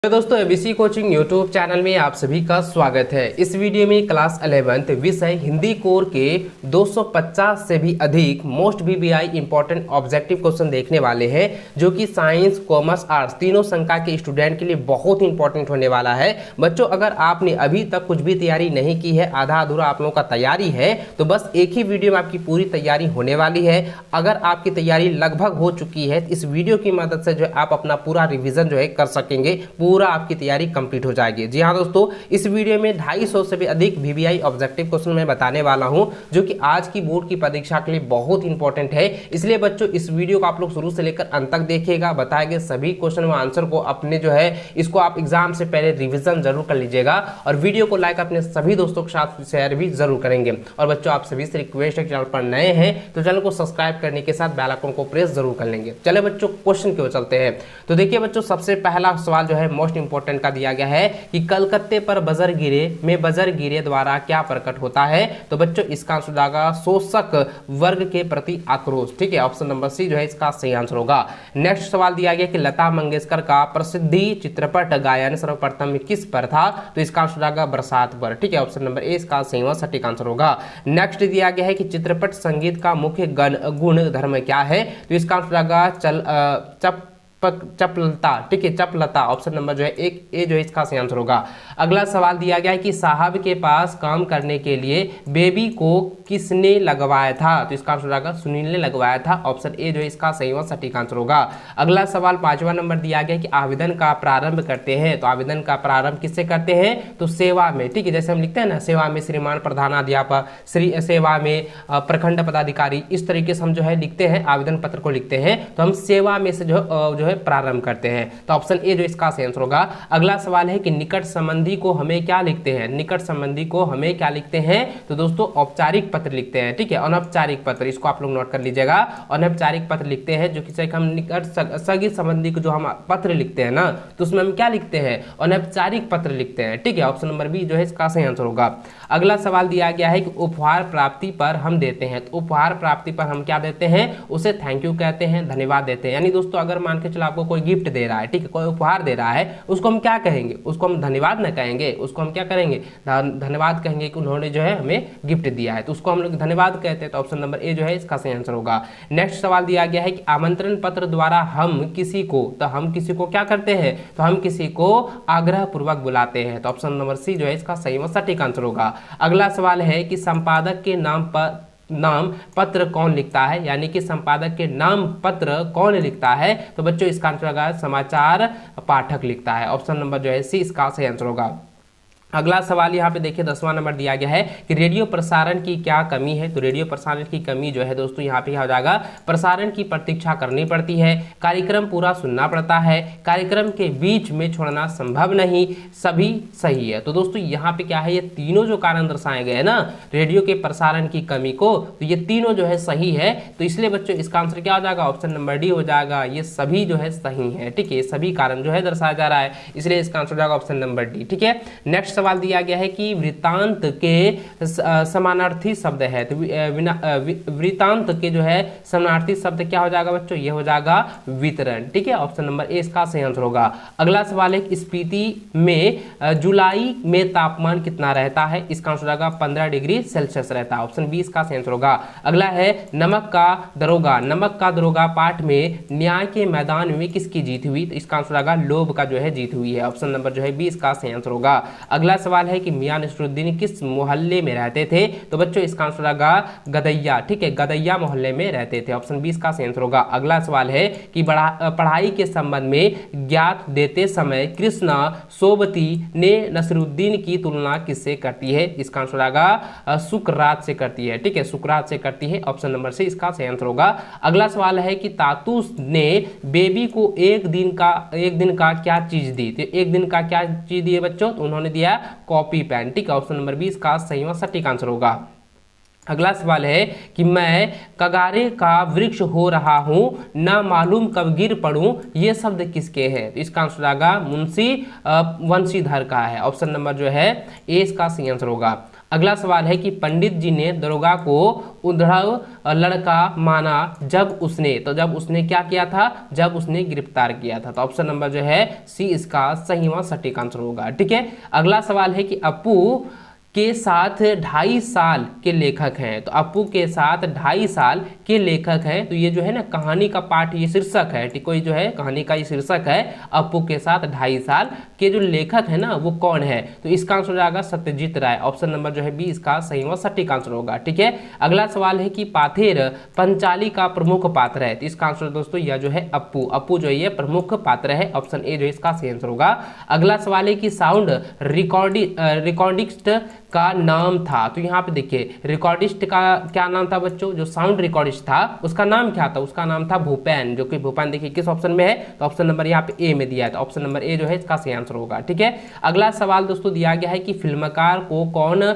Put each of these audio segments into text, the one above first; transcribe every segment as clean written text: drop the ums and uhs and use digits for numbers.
तो दोस्तों ABC coaching YouTube channel में आप सभी का स्वागत है। इस वीडियो में क्लास 11th विषय हिंदी कोर के 250 से भी अधिक most BBI important objective question देखने वाले हैं, जो कि साइंस, कॉमर्स, आर्ट्स तीनों संकाय के स्टूडेंट के लिए बहुत इंपॉर्टेंट होने वाला है। बच्चों, अगर आपने अभी तक कुछ भी तैयारी नहीं की है, आधा अधूरा आप लोगों का तैयारी है, तो बस एक ही वीडियो में आपकी पूरी तैयारी होने वाली है। अगर आपकी तैयारी लगभग हो चुकी है, इस वीडियो की मदद से जो है आप अपना पूरा रिविजन जो है कर सकेंगे, पूरा आपकी तैयारी कंप्लीट हो जाएगी। जी हाँ दोस्तों, इस वीडियो में 250 से भी अधिक वीबीआई ऑब्जेक्टिव क्वेश्चन मैं बताने वाला हूं, जो कि आज की बोर्ड की परीक्षा के लिए बहुत इंपॉर्टेंट है। इसलिए बच्चों, इस वीडियो को आप लोग शुरू से लेकर अंत तक देखिएगा। बताए गए सभी क्वेश्चन व आंसर को अपने जो है इसको आप एग्जाम से पहले रिविजन जरूर कर लीजिएगा, और वीडियो को लाइक अपने सभी दोस्तों के साथ शेयर भी जरूर करेंगे। और बच्चों, आप सभी से रिक्वेस्ट है, चैनल पर नए हैं तो चैनल को सब्सक्राइब करने के साथ बेल आइकन को प्रेस जरूर कर लेंगे। चले बच्चों, क्वेश्चन की ओर चलते हैं। तो देखिए बच्चों, सबसे पहला सवाल जो है मोस्ट इंपॉर्टेंट का दिया गया है कि कलकत्ते पर बजर गिरे द्वारा क्या प्रकट होता है। तो बच्चों, इसका आंसर होगा शोषक वर्ग के प्रति आक्रोश। ठीक है, ऑप्शन नंबर सी जो है इसका सही आंसर होगा। नेक्स्ट सवाल दिया गया कि लता मंगेशकर का प्रसिद्धि चित्रपट गायन सर्वप्रथम किस पर था। तो इसका आंसर होगा बरसात पर। ठीक है, ऑप्शन नंबर ए इसका सही व सटीक आंसर होगा। नेक्स्ट दिया गया है कि चित्रपट संगीत का मुख्य गुण धर्म क्या है। तो इसका आंसर होगा चपलता। ठीक है, चपलता। ऑप्शन नंबर जो है एक ए जो है इसका सही आंसर होगा। अगला सवाल दिया गया है कि साहब के पास काम करने के लिए बेबी को किसने लगवाया था। तो इसका आंसर होगा सुनील ने लगवाया था। ऑप्शन ए जो है इसका सही व सटीक आंसर होगा। अगला सवाल 5वां नंबर दिया गया कि आवेदन का प्रारंभ करते हैं। तो आवेदन का प्रारंभ किससे करते हैं। तो सेवा में। ठीक है, जैसे हम लिखते हैं ना, सेवा में श्रीमान प्रधानाध्यापक, श्री सेवा में प्रखंड पदाधिकारी, इस तरीके से हम जो है लिखते हैं, आवेदन पत्र को लिखते हैं। तो हम सेवा में से जो है प्रारंभ करते हैं। तो ऑप्शन ए जो इसका सही आंसर होगा। अगला सवाल है कि निकट संबंधी को हमें क्या लिखते हैं। निकट संबंधी को हमें क्या लिखते हैं। तो दोस्तों, औपचारिक पत्र लिखते हैं। ठीक है, अनौपचारिक पत्र, इसको आप लोग नोट कर लीजिएगा। अनौपचारिक पत्र लिखते हैं, जो कि हम निकट सगी संबंधी को जो हम पत्र लिखते हैं ना, तो उसमें हम क्या लिखते हैं, अनौपचारिक पत्र लिखते हैं। ठीक है, ऑप्शन नंबर बी जो है इसका सही आंसर होगा। अगला सवाल दिया गया है कि उपहार प्राप्ति पर हम देते हैं। तो उपहार प्राप्ति पर हम क्या देते हैं, उसे थैंक यू कहते हैं, धन्यवाद देते हैं। यानी दोस्तों, अगर मान के आपको कोई गिफ्ट दे रहा है, ठीक है, कोई उपहार दे रहा है, उसको हम क्या कहेंगे, उसको हम धन्यवाद न कहेंगे, उसको हम क्या करेंगे, धन्यवाद कहेंगे कि उन्होंने जो है हमें गिफ्ट दिया है, तो उसको हम लोग धन्यवाद कहते हैं। तो ऑप्शन नंबर ए जो है इसका सही आंसर होगा। नेक्स्ट सवाल दिया गया है कि आमंत्रण पत्र द्वारा हम किसी को, तो हम किसी को क्या करते हैं, तो हम किसी को आग्रह पूर्वक बुलाते हैं। तो ऑप्शन नंबर सी जो है इसका सही व सटीक आंसर होगा। अगला सवाल है कि संपादक के नाम पत्र कौन लिखता है, यानी कि संपादक के नाम पत्र कौन लिखता है। तो बच्चों, इसका आंसर होगा समाचार पाठक लिखता है। ऑप्शन नंबर जो है सी इसका सही आंसर होगा। अगला सवाल यहाँ पे देखिए 10वां नंबर दिया गया है कि रेडियो प्रसारण की क्या कमी है। तो रेडियो प्रसारण की कमी जो है दोस्तों यहाँ पे क्या हो जाएगा, प्रसारण की प्रतीक्षा करनी पड़ती है, कार्यक्रम पूरा सुनना पड़ता है, कार्यक्रम के बीच में छोड़ना संभव नहीं, सभी सही है। तो दोस्तों यहाँ पे क्या है, ये तीनों जो कारण दर्शाए गए हैं ना रेडियो के प्रसारण की कमी को, तो ये तीनों जो है सही है। तो इसलिए बच्चों इसका आंसर क्या हो जाएगा, ऑप्शन नंबर डी हो जाएगा। ये सभी जो है सही है। ठीक है, सभी कारण जो है दर्शाया जा रहा है, इसलिए इसका आंसर हो जाएगा ऑप्शन नंबर डी। ठीक है, नेक्स्ट सवाल दिया गया है कि वृत्तांत के समानार्थी शब्द है। तो वृत्तांत के जो है समानार्थी शब्द क्या हो जाएगा बच्चों, ये हो जाएगा वितरण। ठीक है, ऑप्शन नंबर ए इसका सही आंसर होगा। अगला सवाल है कि स्पीति में जुलाई में तापमान कितना रहता है। इसका आंसर होगा 15 डिग्री सेल्सियस रहता है। ऑप्शन बी इसका सही आंसर होगा। अगला है नमक का दरोगा पाठ में न्याय के मैदान में किसकी जीत हुई। तो इसका आंसर होगा लोभ का जो है जीत हुई है। ऑप्शन नंबर जो है बी इसका सही आंसर होगा। अगला सवाल है कि मियां नसरुद्दीन किस मोहल्ले में रहते थे। तो बच्चों इसका आंसर होगा गदैया। ठीक है, गदैया मोहल्ले में रहते थे। ऑप्शन बी इसका सही आंसर होगा। अगला सवाल है कि पढ़ाई के संबंध में ज्ञात देते समय कृष्णा सोबती ने नसरुद्दीन की तुलना किससे करती है। इसका आंसर होगा सुकरात से करती है। ठीक है, सुकरात से करती है। ऑप्शन नंबर सी इसका सही आंसर होगा। अगला सवाल है कि तातुस ने बेबी को एक दिन का क्या चीज दी। तो एक दिन का क्या चीज दी है बच्चों, तो उन्होंने दिया कॉपी पेन। ठीक है, ऑप्शन नंबर 20 का सही व सटीक आंसर होगा। अगला सवाल है कि मैं कगारे का वृक्ष हो रहा हूं, ना मालूम कब गिर पड़ूं, ये शब्द किसके हैं। तो इसका आंसर आएगा मुंशी वंशीधर का है। ऑप्शन नंबर जो है ए इसका सही आंसर होगा। अगला सवाल है कि पंडित जी ने दरोगा को उद्धव लड़का माना जब उसने क्या किया था, जब उसने गिरफ्तार किया था। तो ऑप्शन नंबर जो है सी इसका सही व सटीक आंसर होगा। ठीक है, अगला सवाल है कि अपू के साथ 2.5 साल के लेखक हैं। तो अपू के साथ 2.5 साल के लेखक हैं। तो ये जो है ना कहानी का पाठ, ये शीर्षक है, ठीक, कोई जो है कहानी का ये शीर्षक है अपू के साथ 2.5 साल के जो लेखक है ना वो कौन है। तो इसका आंसर हो जाएगा सत्यजीत राय। ऑप्शन नंबर जो है बी इसका सही व सटीक आंसर होगा। ठीक है, अगला सवाल है कि पाथेर पंचाली का प्रमुख पात्र है। तो इसका आंसर दोस्तों यह जो है अपू जो है ये प्रमुख पात्र है। ऑप्शन ए जो है इसका सही आंसर होगा। अगला सवाल है कि साउंड रिकॉर्डिस्ट का नाम था। तो यहाँ पे देखिए रिकॉर्डिस्ट का क्या नाम था बच्चों, जो साउंड रिकॉर्डिस्ट था उसका नाम क्या था, उसका नाम था भूपेन, जो कि भूपेन देखिए किस ऑप्शन में है, तो ऑप्शन नंबर यहाँ पे ए में दिया है। तो ऑप्शन नंबर ए जो है इसका सही आंसर होगा। ठीक है, अगला सवाल दोस्तों दिया गया है कि फिल्मकार को कौन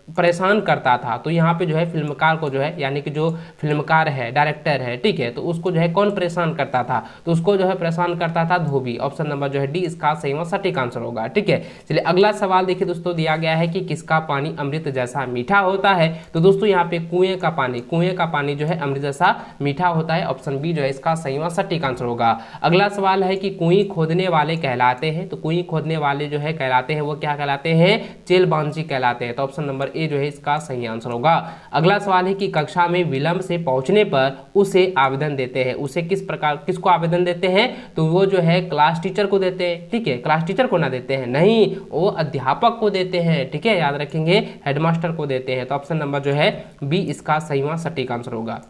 परेशान करता था। तो यहाँ पे जो है फिल्मकार को जो है यानी कि जो फिल्मकार है, डायरेक्टर है, ठीक है, तो उसको जो है कौन परेशान करता था, तो उसको जो है परेशान करता था धोबी। ऑप्शन नंबर जो है डी इसका सही व सटीक आंसर होगा। ठीक है, चलिए अगला सवाल देखिए दोस्तों दिया गया है कि किसका पानी अमृत जैसा मीठा होता है। तो दोस्तों यहाँ पे कुएं का पानी जो है अमृत जैसा मीठा होता है। ऑप्शन बी जो है इसका सही व सटीक आंसर होगा। अगला सवाल है कि कुएं खोदने वाले कहलाते हैं। तो कुएं खोदने वाले जो है कहलाते हैं वो क्या कहलाते हैं, चेलबांजी कहलाते हैं। तो ऑप्शन नंबर ए जो है इसका सही आंसर होगा। अगला सवाल है कि कक्षा में विलंब से पहुंचने पर उसे आवेदन देते हैं। उसे किसको आवेदन देते हैं, तो वो जो है क्लास टीचर को देते हैं। ठीक है, क्लास टीचर को ना देते हैं, नहीं, वो अध्यापक को देते हैं। ठीक है, याद रखेंगे हेडमास्टर को देते हैं। तो ऑप्शन नंबर जो है बी इसका सही व सटीक आंसर होगा।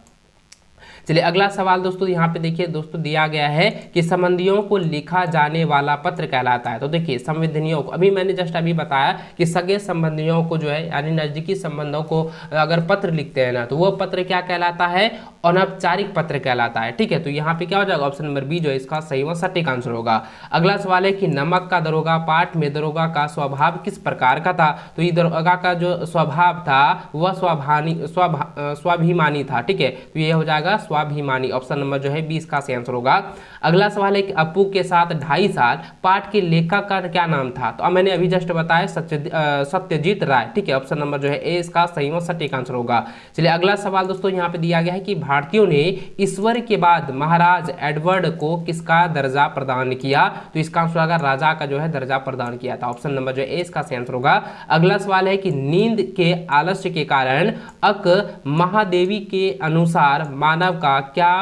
चलिए अगला सवाल दोस्तों यहाँ पे देखिए दोस्तों दिया गया है कि संबंधियों को लिखा जाने वाला पत्र कहलाता है। तो देखिए संबंधियों को अभी मैंने जस्ट अभी बताया कि सगे संबंधियों को जो है यानी नजदीकी संबंधों को अगर पत्र लिखते हैं ना तो वो पत्र क्या कहलाता है, अनौपचारिक पत्र कहलाता है। ठीक है, तो यहाँ पे क्या हो जाएगा, ऑप्शन नंबर बी जो है इसका सही व सटीक आंसर होगा। अगला सवाल है कि नमक का दरोगा पाठ में दरोगा का स्वभाव किस प्रकार का था। तो ये दरोगा का जो स्वभाव था वह स्वाभिमानी था। ठीक है, तो ये हो जाएगा स्वाभिमानी। ऑप्शन नंबर जो है 20 का सही आंसर होगा। अगला सवाल है कि अपू के साथ 2.5 साल पाठ के लेखक का क्या नाम था। तो मैंने अभी जस्ट बताया सत्यजीत राय। ठीक है, ऑप्शन नंबर जो है ए इसका सही व सटीक आंसर होगा। चलिए अगला सवाल दोस्तों यहाँ पे दिया गया है कि भारतीयों ने ईश्वर के बाद महाराज एडवर्ड को किसका दर्जा प्रदान किया। तो इसका आंसर होगा राजा का जो है दर्जा प्रदान किया था। ऑप्शन नंबर जो है ए इसका सही आंसर होगा। अगला सवाल है कि नींद के आलस्य के कारण अक महादेवी के अनुसार मानव का क्या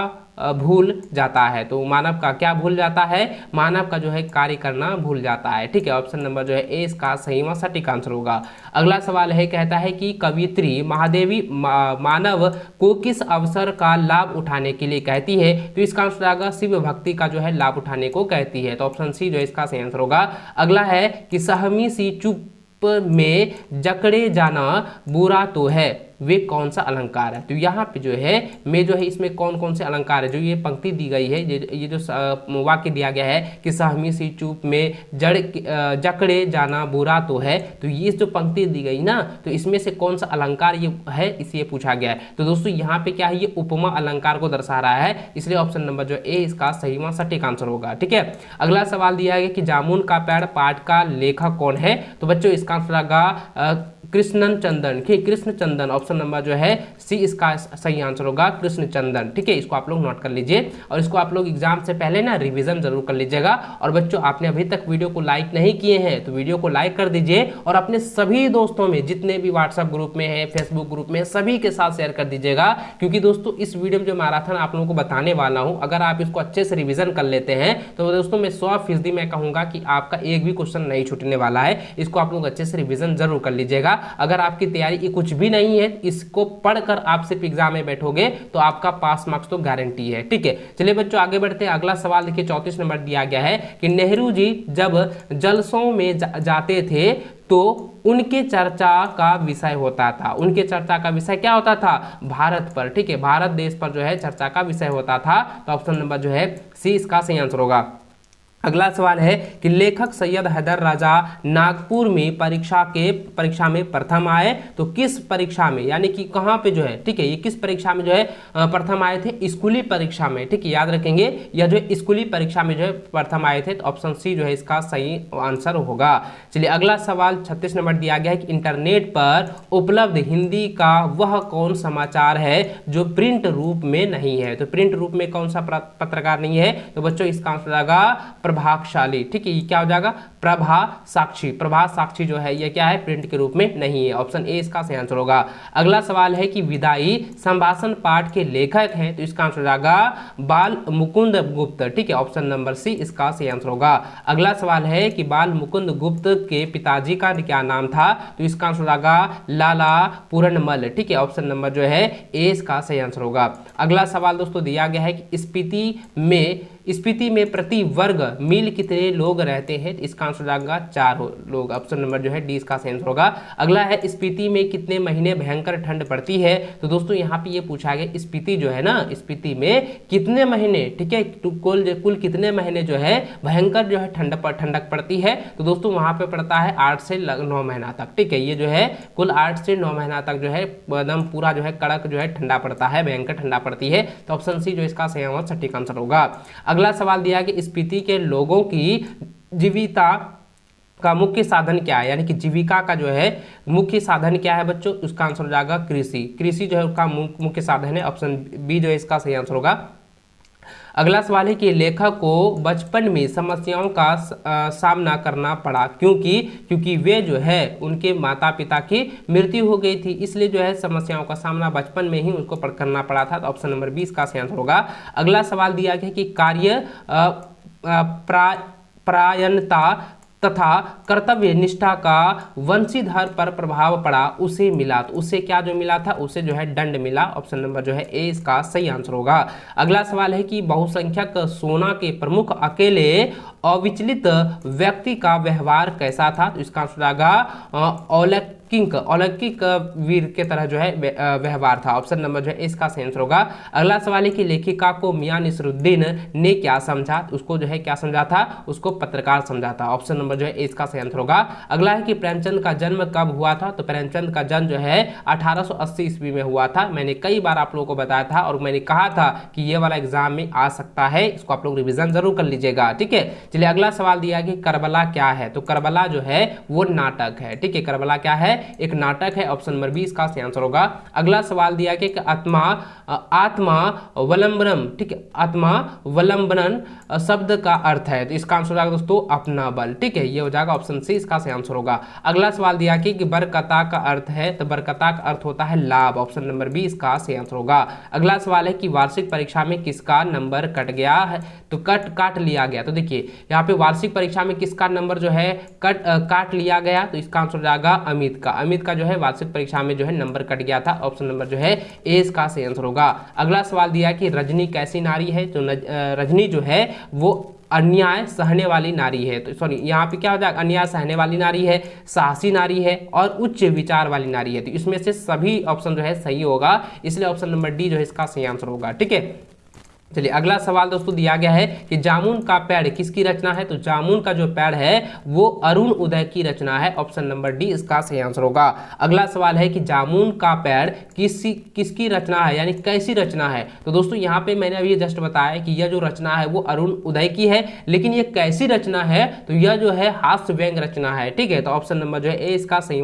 भूल जाता है। तो मानव का क्या भूल जाता है, मानव का जो है कार्य करना भूल जाता है। ठीक है, ऑप्शन नंबर जो है ए इसका सही व सटीक आंसर होगा। अगला सवाल है कहता है कि कवियत्री महादेवी मानव को किस अवसर का लाभ उठाने के लिए कहती है। तो इसका आंसर आएगा शिव भक्ति का जो है लाभ उठाने को कहती है। तो ऑप्शन सी जो है इसका सही आंसर होगा। अगला है कि सहमी सी चुप में जकड़े जाना बुरा तो है, वे कौन सा अलंकार है। तो यहाँ पे जो है में जो है इसमें कौन कौन से अलंकार है, जो ये पंक्ति दी गई है, ये जो वाक्य दिया गया है कि सहमी सी चूप में जकड़े जाना बुरा तो है। तो ये जो पंक्ति दी गई ना तो इसमें से कौन सा अलंकार ये है इसे पूछा गया है। तो दोस्तों यहाँ पे क्या है, ये उपमा अलंकार को दर्शा रहा है, इसलिए ऑप्शन नंबर जो ए इसका सही व सटीक आंसर होगा। ठीक है, अगला सवाल दिया है कि जामुन का पेड़ पाठ का लेखक कौन है। तो बच्चों इसका आंसर आएगा कृष्णचंदन। ऑप्शन नंबर जो है सी इसका सही आंसर होगा, कृष्णचंदन। ठीक है, इसको आप लोग नोट कर लीजिए और इसको आप लोग एग्जाम से पहले ना रिवीजन जरूर कर लीजिएगा। और बच्चों आपने अभी तक वीडियो को लाइक नहीं किए हैं तो वीडियो को लाइक कर दीजिए और अपने सभी दोस्तों में जितने भी व्हाट्सएप ग्रुप में है, फेसबुक ग्रुप में, सभी के साथ शेयर कर दीजिएगा। क्योंकि दोस्तों इस वीडियो में जो मैराथन आप लोगों को बताने वाला हूं, अगर आप इसको अच्छे से रिविजन कर लेते हैं तो दोस्तों मैं 100% मैं कहूंगा कि आपका एक भी क्वेश्चन नहीं छूटने वाला है। इसको आप लोग अच्छे से रिविजन जरूर कर लीजिएगा। अगर आपकी तैयारी कुछ भी नहीं है, इसको पढ़कर आप सिर्फ एग्जाम में बैठोगे तो आपका पास मार्क्स तो गारंटी है। ठीक है, चलिए बच्चों आगे बढ़ते हैं। अगला सवाल देखिए 34 नंबर दिया गया है कि नेहरू जी जब जलसों में जाते थे तो उनके चर्चा का विषय होता था। उनके चर्चा का विषय क्या होता था, भारत पर। ठीक है, भारत देश पर जो है चर्चा का विषय होता था। तो ऑप्शन नंबर जो है सी इसका सही आंसर होगा। अगला सवाल है कि लेखक सैयद हैदर राजा नागपुर में परीक्षा में प्रथम आए, तो किस परीक्षा में, यानी कि कहाँ पे जो है, ठीक है, ये किस परीक्षा में जो है प्रथम आए थे, स्कूली परीक्षा में, ठीक है, याद रखेंगे, यह जो स्कूली परीक्षा में जो है प्रथम आए थे, तो ऑप्शन सी जो है इसका सही आंसर होगा। चलिए अगला सवाल 36 नंबर दिया गया है कि इंटरनेट पर उपलब्ध हिंदी का वह कौन समाचार है जो प्रिंट रूप में नहीं है, तो प्रिंट रूप में कौन सा पत्रकार नहीं है, तो बच्चों इसका आंसर आएगा प्रभावशाली, ठीक है, ये क्या हो जाएगा, प्रभा साक्षी। प्रभा साक्षी जो है ये क्या है, प्रिंट के रूप में नहीं है, ऑप्शन ए इसका सही आंसर होगा। अगला सवाल है कि विदाई संभाषण पाठ के लेखक हैं, तो इसका आंसर हो जाएगा बाल मुकुंद गुप्त, ठीक है, ऑप्शन नंबर सी इसका सही आंसर होगा। अगला सवाल है कि बाल मुकुंद गुप्त के पिताजी का क्या नाम था, तो इसका आंसर हो जाएगा लाला पूरनमल, ठीक है, ऑप्शन नंबर जो है ए इसका सही आंसर होगा। अगला सवाल दोस्तों दिया गया है कि स्पीति में प्रति वर्ग मील कितने लोग रहते हैं, तो इसका आंसर जाएगा 4 लोग, ऑप्शन नंबर जो है डी इसका सही आंसर होगा। अगला है स्पीति में कितने महीने भयंकर ठंड पड़ती है, तो दोस्तों यहाँ पे ये पूछा गया स्पीति जो है ना, स्पीति में कितने महीने, ठीक है, कुल कितने महीने जो है भयंकर जो है ठंडक पड़ती है, तो दोस्तों वहां पे पड़ता है 8 से 9 महीना तक, ठीक है, ये जो है कुल 8 से 9 महीना तक जो है एकदम पूरा जो है कड़क जो है ठंडा पड़ता है, भयंकर ठंडा पड़ती है, तो ऑप्शन सी जो इसका सही सटीक आंसर होगा। अगला सवाल दिया कि स्पीति के लोगों की जीविका का मुख्य साधन क्या है, यानी कि जीविका का जो है मुख्य साधन क्या है बच्चों, उसका आंसर हो जाएगा कृषि। कृषि जो है उसका मुख्य साधन है, ऑप्शन बी जो है इसका सही आंसर होगा। अगला सवाल है कि लेखक को बचपन में समस्याओं का सामना करना पड़ा, क्योंकि वे जो है उनके माता पिता की मृत्यु हो गई थी, इसलिए जो है समस्याओं का सामना बचपन में ही उनको करना पड़ा था, तो ऑप्शन नंबर 20 का सही आंसर होगा। अगला सवाल दिया गया कि कार्य परायणता तथा कर्तव्य निष्ठा का वंशीधर पर प्रभाव पड़ा, उसे मिला, तो उसे क्या जो मिला था, उसे जो है दंड मिला, ऑप्शन नंबर जो है ए इसका सही आंसर होगा। अगला सवाल है कि बहुसंख्यक सोना के प्रमुख अकेले अविचलित व्यक्ति का व्यवहार कैसा था, तो इसका आंसर आएगा अलौकिक वीर के तरह जो है व्यवहार था, ऑप्शन नंबर जो है इसका सही आंसर होगा। अगला सवाल है कि लेखिका को मियां नसीरुद्दीन ने क्या समझा, उसको जो है क्या समझा था, उसको पत्रकार समझा था, ऑप्शन नंबर जो है इसका सही आंसर होगा। अगला है कि प्रेमचंद का जन्म कब हुआ था, तो प्रेमचंद का जन्म जो है 1880 ईस्वी में हुआ था। मैंने कई बार आप लोगों को बताया था और मैंने कहा था कि ये वाला एग्जाम में आ सकता है, इसको आप लोग रिविजन जरूर कर लीजिएगा, ठीक है। चलिए अगला सवाल दिया कि करबला क्या है, तो करबला जो है वो नाटक है, ठीक है, करबला क्या है, एक नाटक है, ऑप्शन नंबर 20 का सही आंसर होगा। अगला सवाल दिया कि आत्मावलंबनम, ठीक है, आत्मावलंबन शब्द का अर्थ है, तो इसका आंसर हो जाएगा दोस्तों अपना बल, ठीक है, ये हो जाएगा ऑप्शन सी इसका सही आंसर होगा। अगला सवाल दिया कि बरकता का अर्थ है, तो बरकता का अर्थ होता है लाभ, ऑप्शन नंबर 20 का सही आंसर होगा। अगला सवाल है कि वार्षिक परीक्षा में किसका नंबर कट गया है, तो काट लिया गया, तो देखिए यहाँ पे वार्षिक परीक्षा में किसका नंबर जो है काट लिया गया, तो इसका आंसर हो जाएगा अमित का जो है वार्षिक परीक्षा में जो है नंबर कट गया था, ऑप्शन नंबर जो है ए इसका सही आंसर होगा। अगला सवाल दिया कि रजनी कैसी नारी है, तो रजनी जो है वो अन्याय सहने वाली नारी है, तो सॉरी यहाँ पे क्या हो जाएगा, अन्याय सहने वाली नारी है, साहसी नारी है और उच्च विचार वाली नारी है, तो इसमें से सभी ऑप्शन जो है सही होगा, इसलिए ऑप्शन नंबर डी जो है इसका सही आंसर होगा, ठीक है। चलिए अगला सवाल दोस्तों दिया गया है कि जामुन का पेड़ किसकी रचना है, तो जामुन का जो पेड़ है वो अरुण उदय की रचना है, ऑप्शन नंबर डी इसका सही आंसर होगा। अगला सवाल है कि जामुन का पेड़ किसकी रचना है, यानी कैसी रचना है, तो दोस्तों यहाँ पे मैंने अभी जस्ट बताया कि यह जो रचना है वो अरुण उदय की है, लेकिन ये कैसी रचना है, तो यह जो है हास्य व्यंग रचना है, ठीक है, तो ऑप्शन नंबर जो है ए इसका सही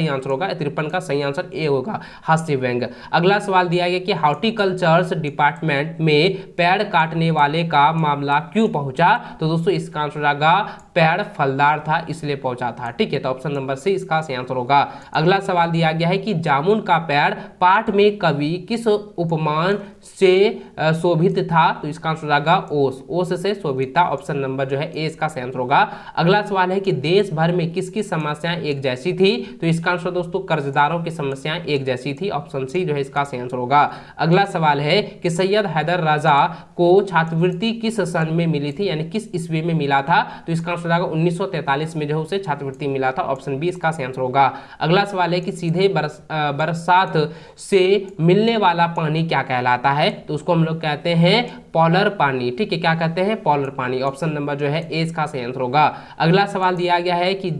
आंसर होगा, 53 का सही आंसर ए होगा, हास्य व्यंग। अगला सवाल दिया गया कि हॉर्टिकल्चर्स डिपार्टमेंट में पेड़ काटने वाले का मामला क्यों पहुंचा, तो दोस्तों इसका आंसर आएगा पेड़ फलदार था इसलिए पहुंचा था, ठीक है, तो ऑप्शन नंबर सी इसका सही आंसर होगा। अगला सवाल दिया गया है कि जामुन का पेड़ पाठ में कवि किस उपमान से शोभित था, तो इसका आंसर आएगा ओस से शोभित था, ऑप्शन नंबर जो है ए इसका सही आंसर होगा। अगला सवाल है कि देश भर में किसकी समस्याएं एक जैसी थी, तो इसका आंसर दोस्तों कर्जदारों की समस्याएं एक जैसी थी, ऑप्शन सी जो है इसका सही आंसर होगा। अगला सवाल है कि सैयद हैदर राजा को छात्रवृत्ति किस सन में मिली थी, यानी किस ईस्वी में मिला था? तो इसका आंसर होगा 1943 में जो उसे छात्रवृत्ति मिला था। ऑप्शन बी इसका सही आंसर होगा। अगला सवाल है कि सीधे बरसात से मिलने वाला पानी क्या कहलाता है? तो उसको हम लोग कहते हैं पॉलर पानी। ठीक है, क्या कहते हैं? पॉलर पानी। ऑप्शन नंबर जो है ए इसका सही आंसर होगा। अगला सवाल दिया गया है कि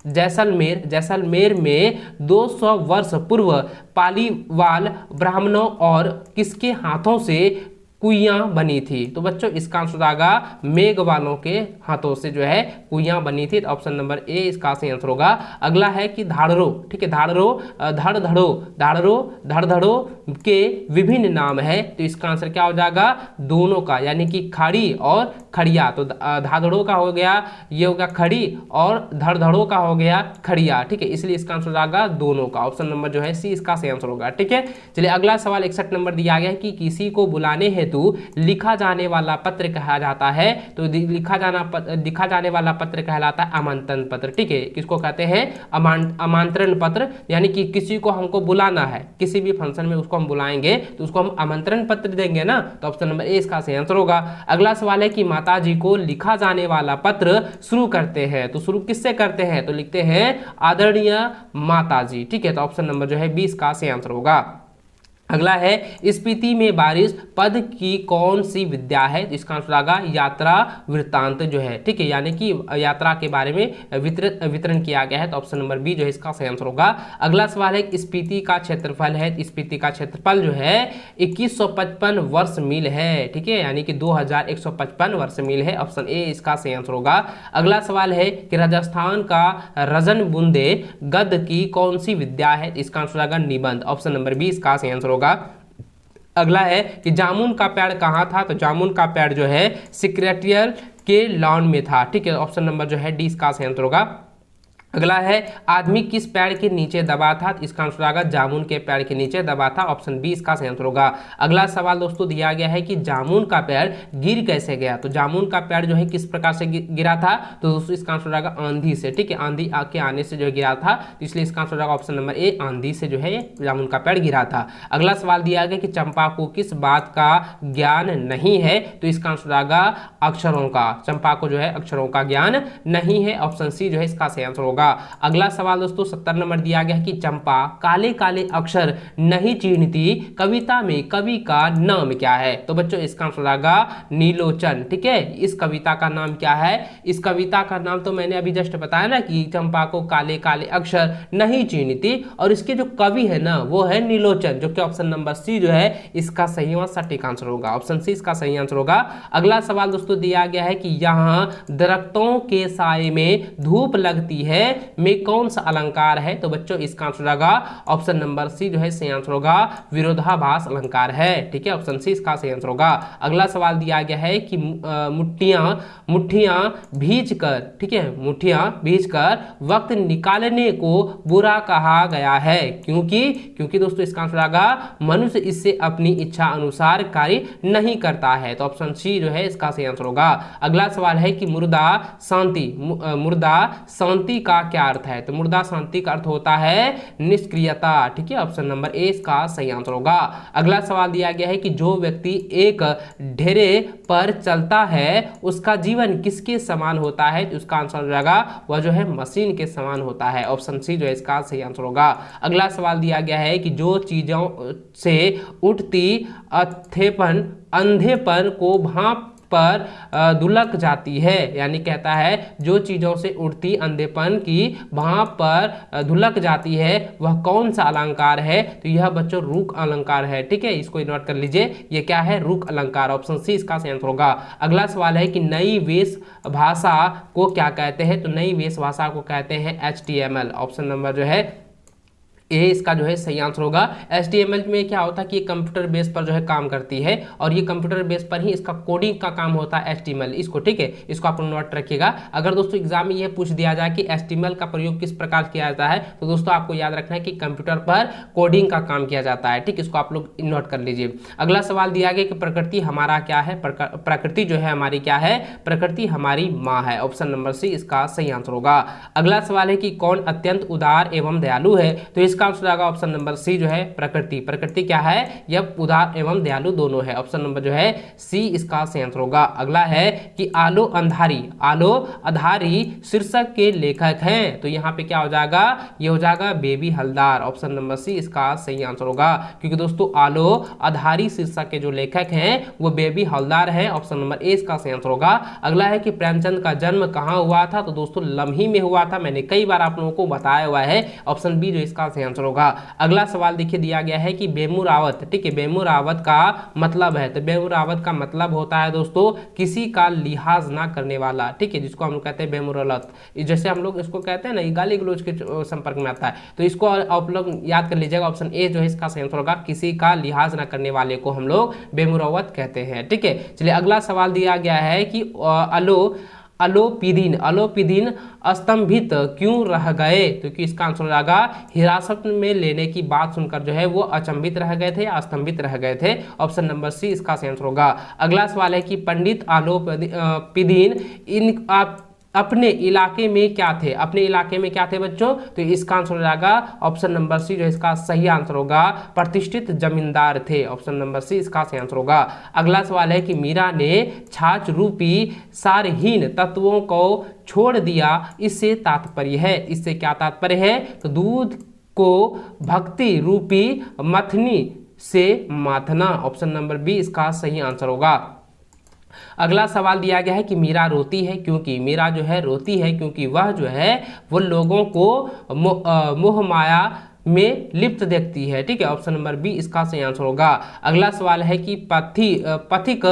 जैसलमेर में 200 वर्ष पूर्व पालीवाल ब्राह्मणों और किसके हाथों से कुइयां बनी थी? तो बच्चों इसका आंसर आएगा मेघवालों के हाथों से जो है कुइयां बनी थी। तो ऑप्शन नंबर ए इसका सही आंसर होगा। अगला है कि धाड़रो, ठीक है, धड़धड़ो के विभिन्न नाम है। तो इसका आंसर क्या हो जाएगा? दोनों का, यानी कि खाड़ी और खड़िया। तो धाड़ो का हो गया, ये होगा खड़ी, और धड़धड़ो का हो गया खड़िया। ठीक है, इसलिए इसका आंसर आएगा दोनों का। ऑप्शन नंबर जो है सी इसका सही आंसर होगा। ठीक है, चलिए अगला सवाल 61 नंबर दिया गया है कि किसी को बुलाने हेतु लिखा जाने वाला पत्र कहा जाता है। तो लिखा जाने वाला पत्र कहलाता है आमंत्रण पत्र। ठीक है, किसको कहते हैं? आमंत्रण पत्र, यानी कि किसी को हमको बुलाना है, किसी भी फंक्शन में उसको हम बुलाएंगे तो उसको हम आमंत्रण पत्र देंगे ना। तो ऑप्शन नंबर ए इसका सही आंसर होगा। अगला सवाल है कि माता जी को लिखा जाने वाला पत्र शुरू करते हैं, तो शुरू किससे करते हैं? तो लिखते हैं आदरणीय माता जी। ठीक है, तो ऑप्शन नंबर जो है 20 का सही आंसर होगा। अगला है स्पीति में बारिश पद की कौन सी विद्या है? तो इसका आंसर आएगा यात्रा वृत्तांत जो है। ठीक है, यानी कि यात्रा के बारे में वितरण किया गया है। तो ऑप्शन नंबर बी जो है इसका सही आंसर होगा। अगला सवाल है स्पीति का क्षेत्रफल है। स्पीति का क्षेत्रफल जो है 2155 वर्ष मील है। ठीक है, यानी कि 2155 वर्ष मील है। ऑप्शन ए इसका सही आंसर होगा। अगला सवाल है कि राजस्थान का रजन बुंदे गद की कौन सी विद्या है? तो इसका आंसर आएगा निबंध। ऑप्शन नंबर बी इसका सही आंसर होगा। अगला है कि जामुन का पेड़ कहाँ था? तो जामुन का पेड़ जो है सेक्रेटरिएट के लॉन में था। ठीक है, ऑप्शन नंबर जो है डी इसका सही आंसर होगा। अगला है आदमी किस पेड़ के नीचे दबा था? तो इसका आंसर आएगा जामुन के पेड़ के नीचे दबा था। ऑप्शन बी इसका सही आंसर होगा। अगला सवाल दोस्तों दिया गया है कि जामुन का पेड़ गिर कैसे गया? तो जामुन का पेड़ जो है किस प्रकार से गिरा था? तो दोस्तों इसका आंसर आएगा आंधी से। ठीक है, आंधी आके आने से जो गिरा था, तो इसलिए इसका आंसर आएगा ऑप्शन नंबर ए, आंधी से जो है जामुन का पेड़ गिरा था। अगला सवाल दिया गया कि चंपा को किस बात का ज्ञान नहीं है? तो इसका आंसर आएगा अक्षरों का। चंपा को जो है अक्षरों का ज्ञान नहीं है। ऑप्शन सी जो है इसका सही आंसर होगा। अगला सवाल दोस्तों 70 नंबर दिया गया कि चंपा काले काले अक्षर नहीं चिन्हती, कविता में कवि का नाम क्या है? तो बच्चों इसका आंसर आएगा नीलोचन। ठीक है, इस कविता का नाम क्या है? इस कविता का नाम तो मैंने अभी जस्ट बताया ना कि चंपा को काले काले अक्षर नहीं चिन्हती, और इसके जो कवि है ना वो है नीलोचन, जो कि ऑप्शन नंबर सी जो है इसका सही और सटीक आंसर होगा। ऑप्शन सी इसका सही आंसर होगा। अगला सवाल दोस्तों दिया गया है कि यहाँ दरख्तों के साए में धूप लगती है में कौन सा अलंकार है? तो बच्चों इसका आंसर होगा ऑप्शन नंबर सी जो है सही आंसर होगा विरोधाभास अलंकार है। ठीक है, ऑप्शन सी इसका सही आंसर होगा। अगला सवाल दिया गया है कि मुट्ठियां भीज कर, ठीक है, मुट्ठियां भीज कर वक्त निकालने को बुरा कहा गया है, क्योंकि दोस्तों इसका आंसर आएगा मनुष्य इससे अपनी इच्छा अनुसार कार्य नहीं करता है। तो ऑप्शन सी जो है इसका सही आंसर होगा। अगला सवाल है कि मुर्दा शांति का क्या अर्थ है? तो मुर्दा शांति का अर्थ होता है निष्क्रियता। ठीक है, ऑप्शन नंबर ए इसका सही आंसर होगा। अगला सवाल दिया गया है कि जो व्यक्ति एक ढेरे पर चलता है उसका जीवन किसके समान होता है? तो उसका आंसर हो जाएगा वह जो है मशीन के समान होता है। ऑप्शन सी जो है इसका सही आंसर होगा। अगला सवाल दिया गया है कि जो चीजों से उठती अंधेपन को भाप पर धुलक जाती है, यानी कहता है जो चीजों से उठती अंधेपन की भाप पर धुलक जाती है वह कौन सा अलंकार है? तो यह बच्चों रूक अलंकार है। ठीक है, इसको नोट कर लीजिए, ये क्या है? रूक अलंकार। ऑप्शन सी इसका सही आंसर होगा। अगला सवाल है कि नई वेश भाषा को क्या कहते हैं? तो नई वेश भाषा को कहते हैं HTML। ऑप्शन नंबर जो है ए इसका जो है सही आंसर होगा। HTML में क्या होता है कि कंप्यूटर बेस पर जो है काम करती है, और ये कंप्यूटर बेस पर ही इसका कोडिंग का काम होता है HTML। इसको, ठीक है, इसको आप नोट रखिएगा। अगर दोस्तों एग्जाम में ये पूछ दिया जाए कि HTML का प्रयोग किस प्रकार किया जाता है, तो दोस्तों आपको याद रखना है कि कंप्यूटर पर कोडिंग का काम किया जाता है। ठीक, इसको आप लोग नोट कर लीजिए। अगला सवाल दिया गया कि प्रकृति हमारा क्या है? प्रकृति जो है हमारी क्या है? प्रकृति हमारी माँ है। ऑप्शन नंबर सी इसका सही आंसर होगा। अगला सवाल है कि कौन अत्यंत उदार एवं दयालु है? तो इसका आंसर आएगा ऑप्शन नंबर सी जो है प्रकृति। प्रकृति क्या है, यह उदार एवं दयालु दोनों है। ऑप्शन नंबर जो है सी इसका सही आंसर होगा। अगला है कि आलो अंधारी, आलो अधारी शीर्षक के लेखक हैं, तो यहाँ पे क्या हो जाएगा, ये हो जाएगा Baby Haldar. Option number C इसका सही आंसर होगा, क्योंकि दोस्तों आलो अधारी शीर्षक के जो लेखक हैं वो बेबी हलदार है। ऑप्शन नंबर ए इसका सही आंसर होगा। अगला है कि प्रेमचंद का जन्म कहाँ हुआ था, तो दोस्तों लम्ही में हुआ था, मैंने कई बार आप लोगों को बताया हुआ है। ऑप्शन बी जो इसका सही आंसर होगा। अगला सवाल देखिए दिया गया है कि बेमू रावत, ठीक है, बेमू रावत का मतलब है, तो बेमू रावत का मतलब होता है दोस्तों किसी का लिहाज ना करने वाला, ठीक है, जिसको हम लोग कहते हैं बेमुरलत। जैसे हम लोग इसको कहते हैं ना, गाली गलौज के संपर्क में आता है, तो इसको आप लोग याद कर लीजिएगा। ऑप्शन ए जो है इसका सही आंसर होगा, किसी का लिहाज ना करने वाले को हम लोग बेमुरवत कहते हैं, ठीक है। चलिए अगला सवाल दिया गया है कि अलोपीदीन स्तंभित क्यों रह गए, तो कि इसका आंसर आएगा हिरासत में लेने की बात सुनकर जो है वो अचंभित रह गए थे या स्तंभित रह गए थे। ऑप्शन नंबर सी इसका सही आंसर होगा। अगला सवाल है कि पंडित अलोपीदीन इन अपने इलाके में क्या थे, अपने इलाके में क्या थे बच्चों, तो इसका आंसर हो जाएगा ऑप्शन नंबर सी जो इसका सही आंसर होगा, प्रतिष्ठित जमींदार थे। ऑप्शन नंबर सी इसका सही आंसर होगा। अगला सवाल है कि मीरा ने छाछ रूपी सारहीन तत्वों को छोड़ दिया, इससे तात्पर्य है, इससे क्या तात्पर्य है, तो दूध को भक्ति रूपी मथनी से माथना। ऑप्शन नंबर बी इसका सही आंसर होगा। अगला सवाल दिया गया है कि मीरा रोती है क्योंकि, मीरा जो है रोती है क्योंकि वह जो है वो लोगों को मोह माया में लिप्त देखती है, ठीक है। ऑप्शन नंबर बी इसका सही आंसर होगा। अगला सवाल है कि पथिक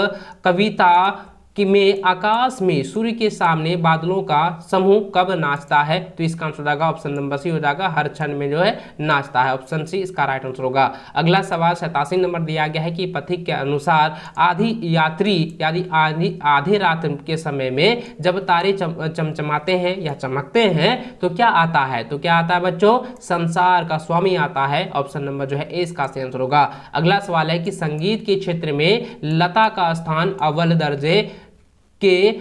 कविता कि में आकाश में सूर्य के सामने बादलों का समूह कब नाचता है, तो इसका आंसर होगा ऑप्शन नंबर सी हो जाएगा, हर क्षण में जो है नाचता है। ऑप्शन सी इसका राइट आंसर होगा। अगला सवाल 87 नंबर दिया गया है कि पथिक के अनुसार आधी यात्री यानी आधी रात के समय में जब तारे चमचमाते हैं या चमकते हैं तो क्या आता है, तो क्या आता है बच्चों, संसार का स्वामी आता है। ऑप्शन नंबर जो है ए इसका सही आंसर होगा। अगला सवाल है कि संगीत के क्षेत्र में लता का स्थान अव्वल दर्जे के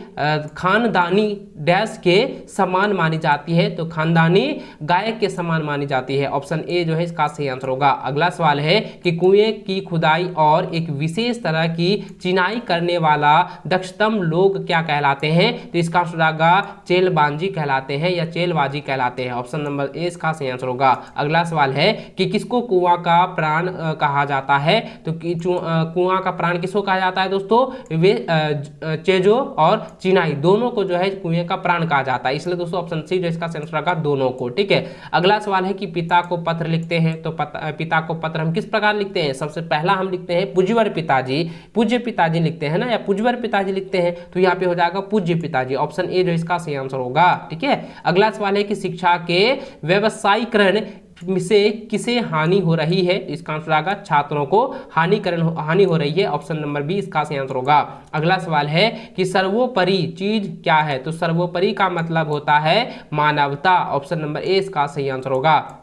खानदानी डैश के समान मानी जाती है, तो खानदानी गायक के समान मानी जाती है। ऑप्शन ए जो है इसका सही आंसर होगा। अगला सवाल है कि कुएं की खुदाई और एक विशेष तरह की चिनाई करने वाला दक्षतम लोग क्या कहलाते हैं, तो इसका आंसर होगा चेलबांजी कहलाते हैं या चेलबाजी कहलाते हैं। ऑप्शन नंबर ए इसका सही आंसर होगा। अगला सवाल है कि किसको कुआं का प्राण कहा जाता है, तो कुआं का प्राण किसको कहा जाता है दोस्तों, वे चेजो और चिनाई दोनों को जो है कुएं का प्राण कहा जाता है, इसलिए दोस्तों ऑप्शन सी जो इसका आंसर होगा दोनों को, ठीक है। अगला सवाल है कि पिता को पत्र लिखते हैं, तो पिता को पत्र हम किस प्रकार लिखते हैं, सबसे पहला हम लिखते हैं पूज्यवर पिताजी, पूज्य पिताजी लिखते हैं ना, या पूज्यवर पिताजी लिखते हैं, तो यहाँ पे हो जाएगा पूज्य पिताजी। ऑप्शन ए जो इसका सही आंसर होगा, ठीक है। अगला सवाल है कि शिक्षा के व्यवसायीकरण से किसे हानि हो रही है, इसका आंसर आएगा छात्रों को हानि हो रही है। ऑप्शन नंबर बी इसका सही आंसर होगा। अगला सवाल है कि सर्वोपरि चीज क्या है, तो सर्वोपरि का मतलब होता है मानवता। ऑप्शन नंबर ए इसका सही आंसर होगा।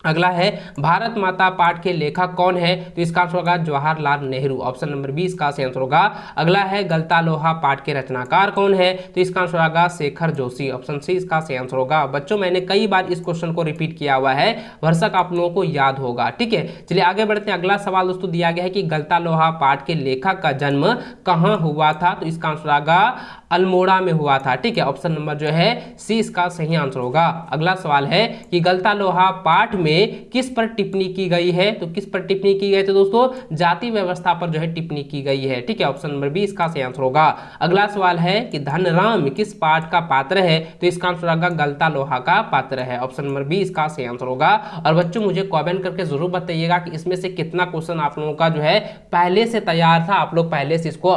अगला है भारत माता पाठ के लेखक कौन है, तो इसका आंसर होगा Jawaharlal Nehru. Option number B इसका सही आंसर होगा। अगला है गलता लोहा पाठ के रचनाकार कौन है, तो इसका आंसर होगा शेखर जोशी। ऑप्शन सी इसका सही आंसर होगा। बच्चों मैंने कई बार इस क्वेश्चन को रिपीट किया हुआ है, भरसक आप लोगों को याद होगा, ठीक है। चलिए आगे बढ़ते हैं। अगला सवाल दोस्तों दिया गया है कि गलता लोहा पाठ के लेखक का जन्म कहाँ हुआ था, तो इसका आंसर होगा अल्मोड़ा में हुआ था, ठीक है। ऑप्शन नंबर जो है सी इसका सही आंसर होगा। अगला सवाल है कि गलता लोहा पाठ में किस पर टिप्पणी की गई है, तो किस पर टिप्पणी की गई, तो दोस्तों जाति व्यवस्था पर जो है टिप्पणी की गई है, ठीक है। ऑप्शन नंबर बी इसका सही आंसर होगा। अगला सवाल है कि धनराम किस पाठ का पात्र है, तो इसका आंसर होगा गलता लोहा का पात्र है। ऑप्शन नंबर बी इसका सही आंसर होगा। और बच्चों मुझे कमेंट करके जरूर बताइएगा कि इसमें से कितना क्वेश्चन आप लोगों का जो है पहले से तैयार था, आप लोग पहले से इसको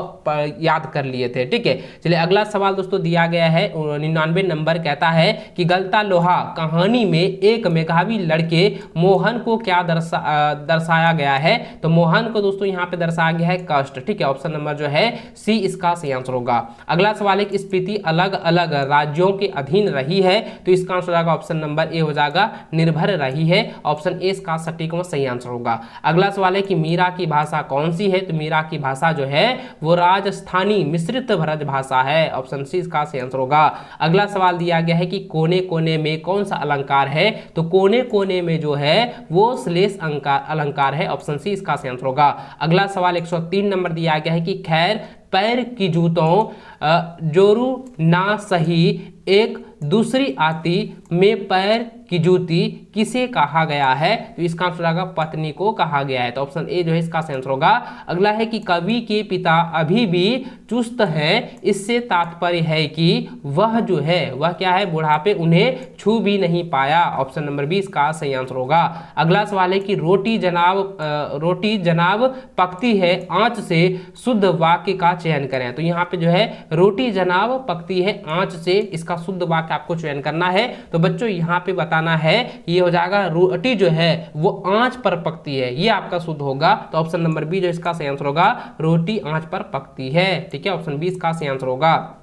याद कर लिए थे, ठीक है। चलिए अगला सवाल दोस्तों दिया गया है 99 नंबर, कहता है कि गलता लोहा कहानी में एक मेधावी लड़के मोहन को क्या दर्शाया गया है, तो मोहन को दोस्तों यहाँ पे दर्शाया गया है कष्ट, ठीक है। ऑप्शन नंबर जो है सी इसका सही आंसर होगा। अगला सवाल है कि स्पीति अलग अलग राज्यों के अधीन रही है, तो इसका आंसर होगा ऑप्शन नंबर ए हो जाएगा निर्भर रही है। ऑप्शन ए इसका सटीक व सही आंसर होगा। अगला सवाल है कि मीरा की भाषा कौन सी है, तो मीरा की भाषा जो है वो राजस्थानी मिश्रित भ्रज भाषा है। ऑप्शन सी इसका सही आंसर होगा। अगला सवाल दिया गया है कि कोने कोने में कौन सा अलंकार है, तो कोने कोने में जो है वो श्लेष अलंकार है। ऑप्शन सी इसका सही आंसर होगा। अगला सवाल 103 नंबर दिया गया है कि खैर पैर की जूतों जोरू ना सही एक दूसरी आती में पैर की जूती किसे कहा गया है, तो इसका आंसर होगा पत्नी को कहा गया है। तो ऑप्शन ए जो है इसका आंसर होगा। अगला है कि कवि के पिता अभी भी चुस्त हैं, इससे तात्पर्य है कि वह जो है वह क्या है, बुढ़ापे उन्हें छू भी नहीं पाया। ऑप्शन नंबर बी इसका सही आंसर होगा। अगला सवाल है कि रोटी जनाब पकती है, आंच से शुद्ध वाक्य का चयन करें। तो यहाँ पे जो है रोटी जनाब पकती है आंच से, इसका शुद्ध वाक्य आपको चयन करना है। तो बच्चों यहाँ पे बताना है, ये हो जाएगा रोटी जो है वो आंच पर पकती है, ये आपका शुद्ध होगा। तो ऑप्शन नंबर बी जो इसका सही आंसर होगा, रोटी आंच पर पकती है। ठीक है, ऑप्शन बी इसका सही आंसर होगा।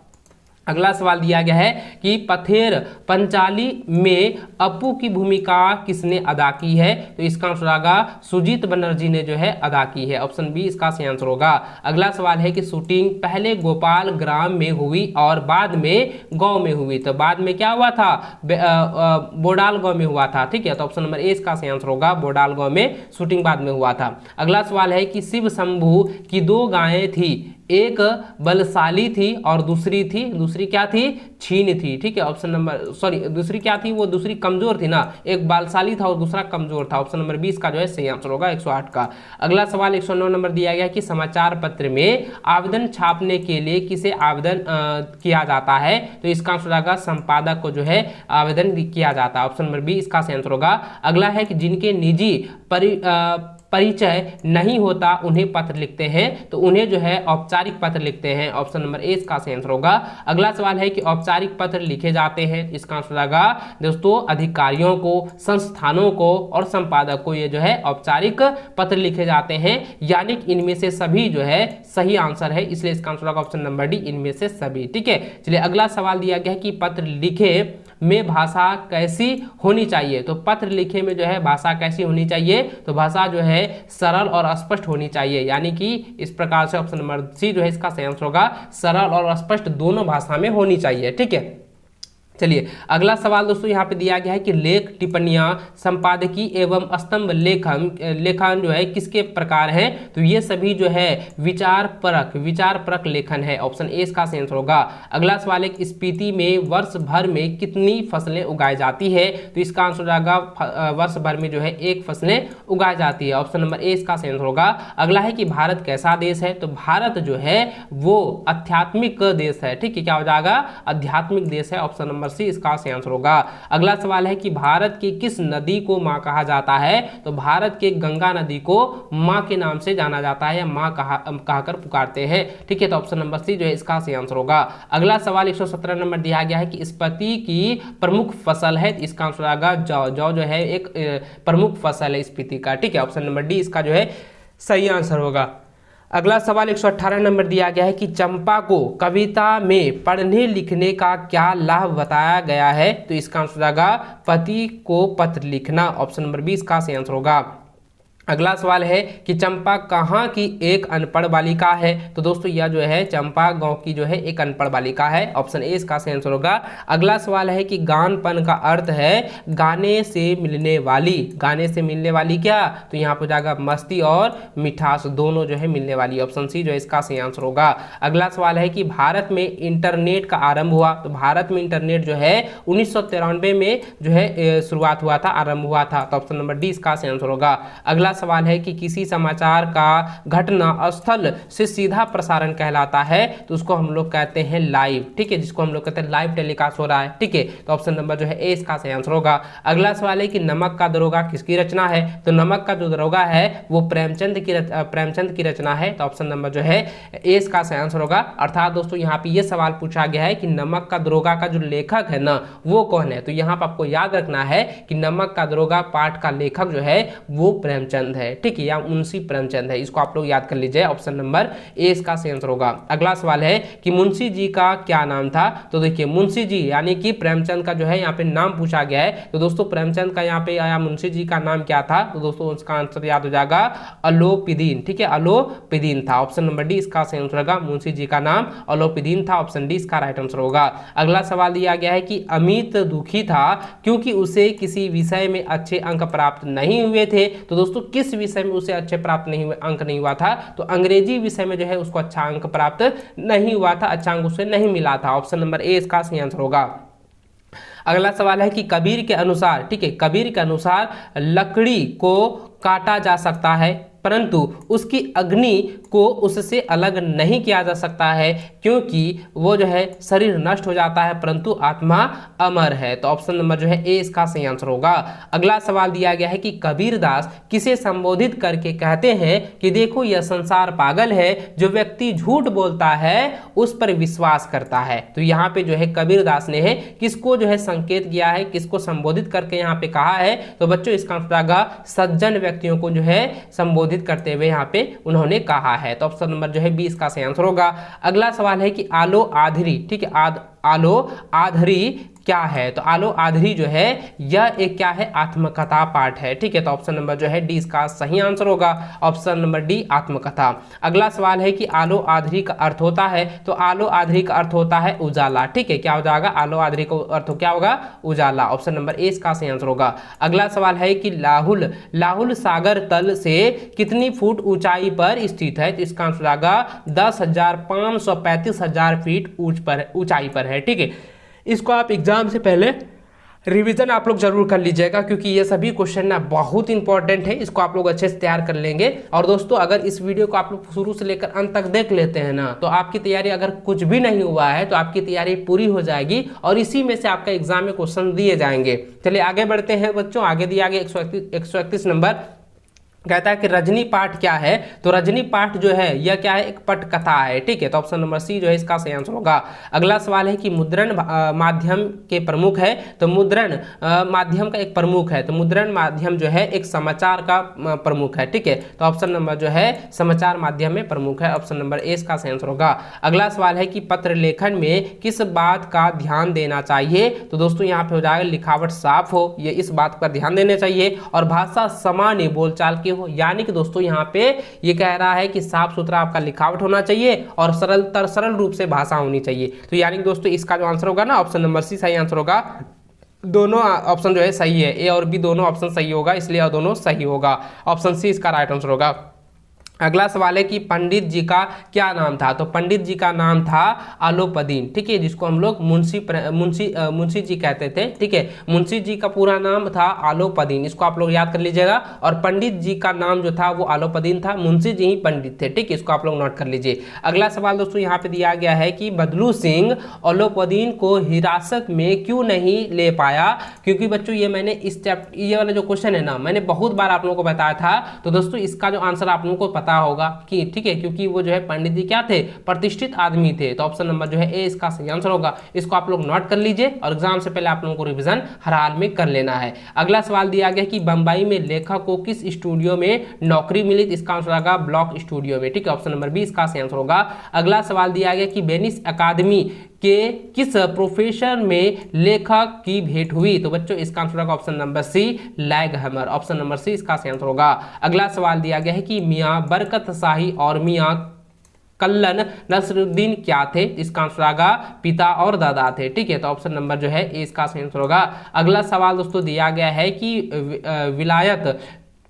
अगला सवाल दिया गया है कि पथेर पंचाली में अपू की भूमिका किसने अदा की है, तो इसका आंसर होगा सुजीत बनर्जी ने जो है अदा की है। ऑप्शन बी इसका सही आंसर होगा। अगला सवाल है कि शूटिंग पहले गोपाल ग्राम में हुई और बाद में गांव में हुई, तो बाद में क्या हुआ था, बोडाल गांव में हुआ था। ठीक है, तो ऑप्शन नंबर ए इसका सही आंसर होगा, बोडाल गांव में शूटिंग बाद में हुआ था। अगला सवाल है कि शिव शंभू की 2 गायें थी, एक बलशाली थी और दूसरी क्या थी, छीन थी। ठीक है, ऑप्शन नंबर दूसरी क्या थी, वो दूसरी कमजोर थी ना, एक बलशाली था और दूसरा कमजोर था। ऑप्शन नंबर 20 का जो है सही आंसर होगा 108 का। अगला सवाल 109 नंबर दिया गया कि समाचार पत्र में आवेदन छापने के लिए किसे आवेदन किया जाता है, तो इसका आंसर होगा संपादक को जो है आवेदन किया जाता है। ऑप्शन नंबर बी इसका सही आंसर होगा। अगला है कि जिनके निजी परिचय नहीं होता उन्हें पत्र लिखते हैं, तो उन्हें जो है औपचारिक पत्र लिखते हैं। ऑप्शन नंबर ए इसका सही आंसर होगा। अगला सवाल है कि औपचारिक पत्र लिखे जाते हैं, इसका आंसर होगा दोस्तों अधिकारियों को, संस्थानों को और संपादक को ये जो है औपचारिक पत्र लिखे जाते हैं, यानी कि इनमें से सभी जो है सही आंसर है, इसलिए इसका आंसर होगा ऑप्शन नंबर डी, इनमें से सभी। ठीक है, चलिए अगला सवाल दिया गया है कि पत्र लिखे में भाषा कैसी होनी चाहिए, तो पत्र लिखे में जो है भाषा कैसी होनी चाहिए, तो भाषा जो है सरल और स्पष्ट होनी चाहिए, यानी कि इस प्रकार से ऑप्शन नंबर सी जो है इसका सही आंसर होगा, सरल और स्पष्ट दोनों भाषा में होनी चाहिए। ठीक है, चलिए अगला सवाल दोस्तों यहाँ पे दिया गया है कि लेख टिप्पणियां संपादकीय एवं स्तंभ लेखन जो है किसके प्रकार हैं, तो ये सभी जो है विचार परक लेखन है। ऑप्शन ए इसका सही आंसर होगा। अगला सवाल है कि स्पीति में वर्ष भर में कितनी फसलें उगाई जाती है, तो इसका आंसर होगा वर्ष भर में जो है 1 फसलें उगाई जाती है। ऑप्शन नंबर ए इसका सही आंसर होगा। अगला है कि भारत कैसा देश है, तो भारत जो है वो आध्यात्मिक देश है। ठीक है, क्या हो जाएगा, आध्यात्मिक देश है। ऑप्शन नंबर सी इसका सही आंसर होगा। अगला सवाल है कि भारत की किस नदी को मां कहा जाता है, तो भारत के गंगा नदी को मां के नाम से जाना जाता है या मां कहकर पुकारते हैं। ठीक है, तो ऑप्शन नंबर सी जो है इसका सही आंसर होगा। अगला सवाल 117 नंबर दिया गया है कि स्पीति की प्रमुख फसल है, इसका आंसर आएगा जौ। जौ जो है एक प्रमुख फसल है स्पीति का। ठीक है, ऑप्शन नंबर डी इसका जो है सही आंसर होगा। अगला सवाल 118 नंबर दिया गया है कि चंपा को कविता में पढ़ने लिखने का क्या लाभ बताया गया है, तो इसका आंसर होगा पति को पत्र लिखना। ऑप्शन नंबर 20 का सही आंसर होगा। अगला सवाल है कि चंपा कहाँ की एक अनपढ़ बालिका है, तो दोस्तों यह जो है चंपा गांव की जो है एक अनपढ़ बालिका है। ऑप्शन ए इसका सही आंसर होगा। अगला सवाल है कि गानपन का अर्थ है गाने से मिलने वाली। गाने से मिलने वाली क्या, तो यहाँ पर जाएगा मस्ती और मिठास दोनों जो है मिलने वाली। ऑप्शन सी जो है इसका सही आंसर होगा। अगला सवाल है कि भारत में इंटरनेट का आरंभ हुआ, तो भारत में इंटरनेट जो है 1993 में जो है शुरुआत हुआ था, आरंभ हुआ था। तो ऑप्शन नंबर डी इसका सही आंसर होगा। अगला सवाल है कि किसी समाचार का घटना स्थल से सीधा प्रसारण कहलाता है, तो उसको हम लोग कहते हैं लाइव। ठीक है, जिसको हम लोग कहते हैं लाइव टेलीकास्ट हो रहा है। ठीक है, तो ऑप्शन नंबर जो है ए इसका सही आंसर होगा। अगला सवाल है कि नमक का दरोगा किसकी रचना है, तो नमक का जो दरोगा है वो प्रेमचंद की रचना है। तो ऑप्शन नंबर जो है ए इसका सही आंसर होगा। अर्थात दोस्तों यहाँ पे ये सवाल पूछा गया है कि नमक का दरोगा का जो लेखक है ना वो कौन है, तो यहाँ पर आपको याद रखना है कि नमक का दरोगा पाठ का लेखक जो है वो प्रेमचंद प्रेमचंद है, ठीक है, या मुंशी प्रेमचंद है। इसको आप लोग याद कर लीजिए, ऑप्शन नंबर ए इसका सही आंसर होगा। अगला सवाल है कि मुंशी जी का क्या नाम था। तो देखिए मुंशी जी यानी कि प्रेमचंद का जो है यहाँ पे नाम पूछा गया है। तो दोस्तों प्रेमचंद का यहाँ पे आया, मुंशी जी का नाम क्या था। तो दोस्तों उसका आंसर याद हो जाएगा अलोपीदीन, ठीक है, अलोपीदीन था। ऑप्शन नंबर डी इसका सही आंसर होगा। मुंशी जी का नाम अलोपीदीन था, ऑप्शन डी इसका राइट आंसर होगा। अगला सवाल दिया गया है कि अमित दुखी था क्योंकि उसे किसी विषय में अच्छे अंक प्राप्त नहीं हुए थे। तो दोस्तों किस विषय में उसे अच्छे प्राप्त नहीं हुए, अंक नहीं हुआ था। तो अंग्रेजी विषय में जो है उसको अच्छा अंक प्राप्त नहीं हुआ था, अच्छा अंक उसे नहीं मिला था। ऑप्शन नंबर ए इसका सही आंसर होगा। अगला सवाल है कि कबीर के अनुसार, ठीक है, कबीर के अनुसार लकड़ी को काटा जा सकता है परंतु उसकी अग्नि को उससे अलग नहीं किया जा सकता है क्योंकि वो जो है शरीर नष्ट हो जाता है परंतु आत्मा अमर है। तो ऑप्शन नंबर जो है ए इसका सही आंसर होगा। अगला सवाल दिया गया है कि कबीरदास किसे संबोधित करके कहते हैं कि देखो यह संसार पागल है, जो व्यक्ति झूठ बोलता है उस पर विश्वास करता है। तो यहाँ पे जो है कबीरदास ने किसको जो है संकेत किया है, किसको संबोधित करके यहाँ पे कहा है। तो बच्चों इसका आंसर आएगा सज्जन व्यक्तियों को जो है संबोधित करते हुए यहाँ पे उन्होंने कहा है। तो ऑप्शन नंबर जो है बी इसका सही आंसर होगा। अगला सवाल है कि आलो आधरी, ठीक है, आलो आधरी क्या है। तो आलो आधरी जो है यह एक क्या है, आत्मकथा पाठ है, ठीक है। तो ऑप्शन नंबर जो है डी इसका सही आंसर होगा, ऑप्शन नंबर डी आत्मकथा। अगला सवाल है कि आलो आधरी का अर्थ होता है। तो आलो आधरी का अर्थ होता है उजाला, ठीक है, क्या हो जाएगा, आलो आधरी का अर्थ क्या होगा, उजाला। ऑप्शन नंबर ए इसका सही आंसर होगा। अगला सवाल है कि लाहुल सागर तल से कितनी फुट ऊंचाई पर स्थित है। तो इसका आंसर आएगा 10,535,000 फीट ऊंचाई पर है, ठीक है। इसको आप एग्जाम से पहले रिवीजन आप लोग जरूर कर लीजिएगा क्योंकि ये सभी क्वेश्चन ना बहुत इंपॉर्टेंट है, इसको आप लोग अच्छे से तैयार कर लेंगे। और दोस्तों अगर इस वीडियो को आप लोग शुरू से लेकर अंत तक देख लेते हैं ना तो आपकी तैयारी अगर कुछ भी नहीं हुआ है तो आपकी तैयारी पूरी हो जाएगी और इसी में से आपका एग्जाम में क्वेश्चन दिए जाएंगे। चलिए आगे बढ़ते हैं बच्चों। आगे दिया गया 131 नंबर कहता है कि रजनी पाठ क्या है। तो रजनी पाठ जो है यह क्या है, एक पटकथा है, ठीक है। तो ऑप्शन नंबर सी जो है इसका सही आंसर होगा। अगला सवाल है कि मुद्रण माध्यम के प्रमुख है। तो मुद्रण माध्यम का एक प्रमुख है। तो मुद्रण माध्यम जो है एक समाचार का प्रमुख है, ठीक है। तो ऑप्शन नंबर जो है समाचार माध्यम में प्रमुख है, ऑप्शन नंबर ए इसका सही आंसर होगा। अगला सवाल है कि पत्र लेखन में किस बात का ध्यान देना चाहिए। तो दोस्तों यहाँ पे हो जाएगा लिखावट साफ हो, ये इस बात पर ध्यान देना चाहिए और भाषा सामान्य बोलचाल की हो। यानी कि दोस्तों यहाँ पे ये कह रहा है कि साफ सुथरा आपका लिखावट होना चाहिए और सरल रूप से भाषा होनी चाहिए। तो यानी कि दोस्तों इसका जो आंसर होगा ना ऑप्शन नंबर सी सही आंसर होगा। दोनों ऑप्शन जो है सही है, ए और बी दोनों ऑप्शन सही होगा, इसलिए दोनों सही होगा, ऑप्शन सी इसका राइट आंसर होगा। अगला सवाल है कि पंडित जी का क्या नाम था। तो पंडित जी का नाम था अलोपदीन, ठीक है, जिसको हम लोग मुंशी जी कहते थे, ठीक है। मुंशी जी का पूरा नाम था अलोपदीन, इसको आप लोग याद कर लीजिएगा। और पंडित जी का नाम जो था वो अलोपदीन था, मुंशी जी ही पंडित थे, ठीक है, इसको आप लोग नोट कर लीजिए। अगला सवाल दोस्तों यहाँ पे दिया गया है कि बदलू सिंह अलोपदीन को हिरासत में क्यों नहीं ले पाया। क्योंकि बच्चों ये मैंने ये वाला जो क्वेश्चन है ना मैंने बहुत बार आप लोगों को बताया था। तो दोस्तों इसका जो आंसर आप लोगों को पता होगा कि ठीक है, क्योंकि वो जो है पंडित जी क्या थे, प्रतिष्ठित आदमी थे। तो ऑप्शन नंबर जो है ए इसका सही आंसर होगा। इसको आप लोग नोट कर लीजिए और एग्जाम से पहले आप लोगों को रिवीजन हर हाल में कर लेना है। अगला सवाल दिया गया कि बंबई में लेखक को किस स्टूडियो में नौकरी मिली। तो इसका आंसर होगा ब्लॉक स्टूडियो में, ठीक है, ऑप्शन नंबर बी इसका सही आंसर होगा। अगला सवाल दिया गया कि वेनिस अकादमी के किस प्रोफेसर में लेखक की भेंट हुई। तो बच्चों इसका आंसर होगा ऑप्शन नंबर सी लैगहैमर, ऑप्शन नंबर सी इसका सही आंसर होगा। अगला सवाल दिया गया है कि मियां बरकत शाही और मियां कल्लन नसरुद्दीन क्या थे। इसका आंसर आएगा पिता और दादा थे, ठीक है। तो ऑप्शन नंबर जो है ए इसका सही आंसर होगा। अगला सवाल दोस्तों दिया गया है कि विलायत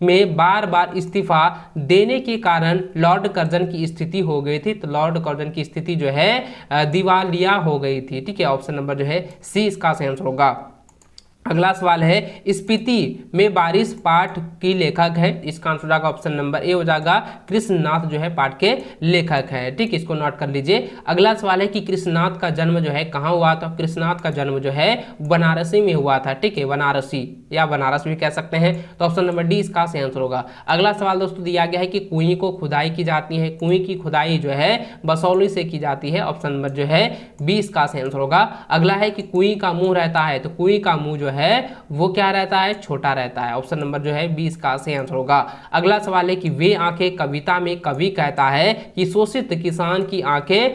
में बार बार इस्तीफा देने के कारण लॉर्ड कर्जन की स्थिति हो गई थी। तो लॉर्ड कर्जन की स्थिति जो है दिवालिया हो गई थी, ठीक है, ऑप्शन नंबर जो है सी इसका सही आंसर होगा। अगला सवाल है स्पीति में बारिश पाठ की लेखक है। इसका आंसर होगा ऑप्शन नंबर ए हो जाएगा कृष्णनाथ जो है पाठ के लेखक है, ठीक, इसको नोट कर लीजिए। अगला सवाल है कि कृष्णनाथ का जन्म जो है कहाँ हुआ था। कृष्णनाथ का जन्म जो है बनारसी में हुआ था, ठीक है, बनारसी या बनारस भी कह सकते हैं। तो ऑप्शन नंबर डी इसका सही आंसर होगा। अगला सवाल दोस्तों दिया गया है कि कुएं को खुदाई की जाती है। कुएं की खुदाई जो है बसौली से की जाती है, ऑप्शन नंबर जो है बी इसका सही आंसर होगा। अगला है कि कुएं का मुंह रहता है। तो कुएं का मुंह जो है है वो क्या रहता है, छोटा रहता है। ऑप्शन नंबर जो है 20 का सही आंसर होगा। अगला सवाल है कि वे आंखें कविता में कवि कहता है कि शोषित किसान की आंखें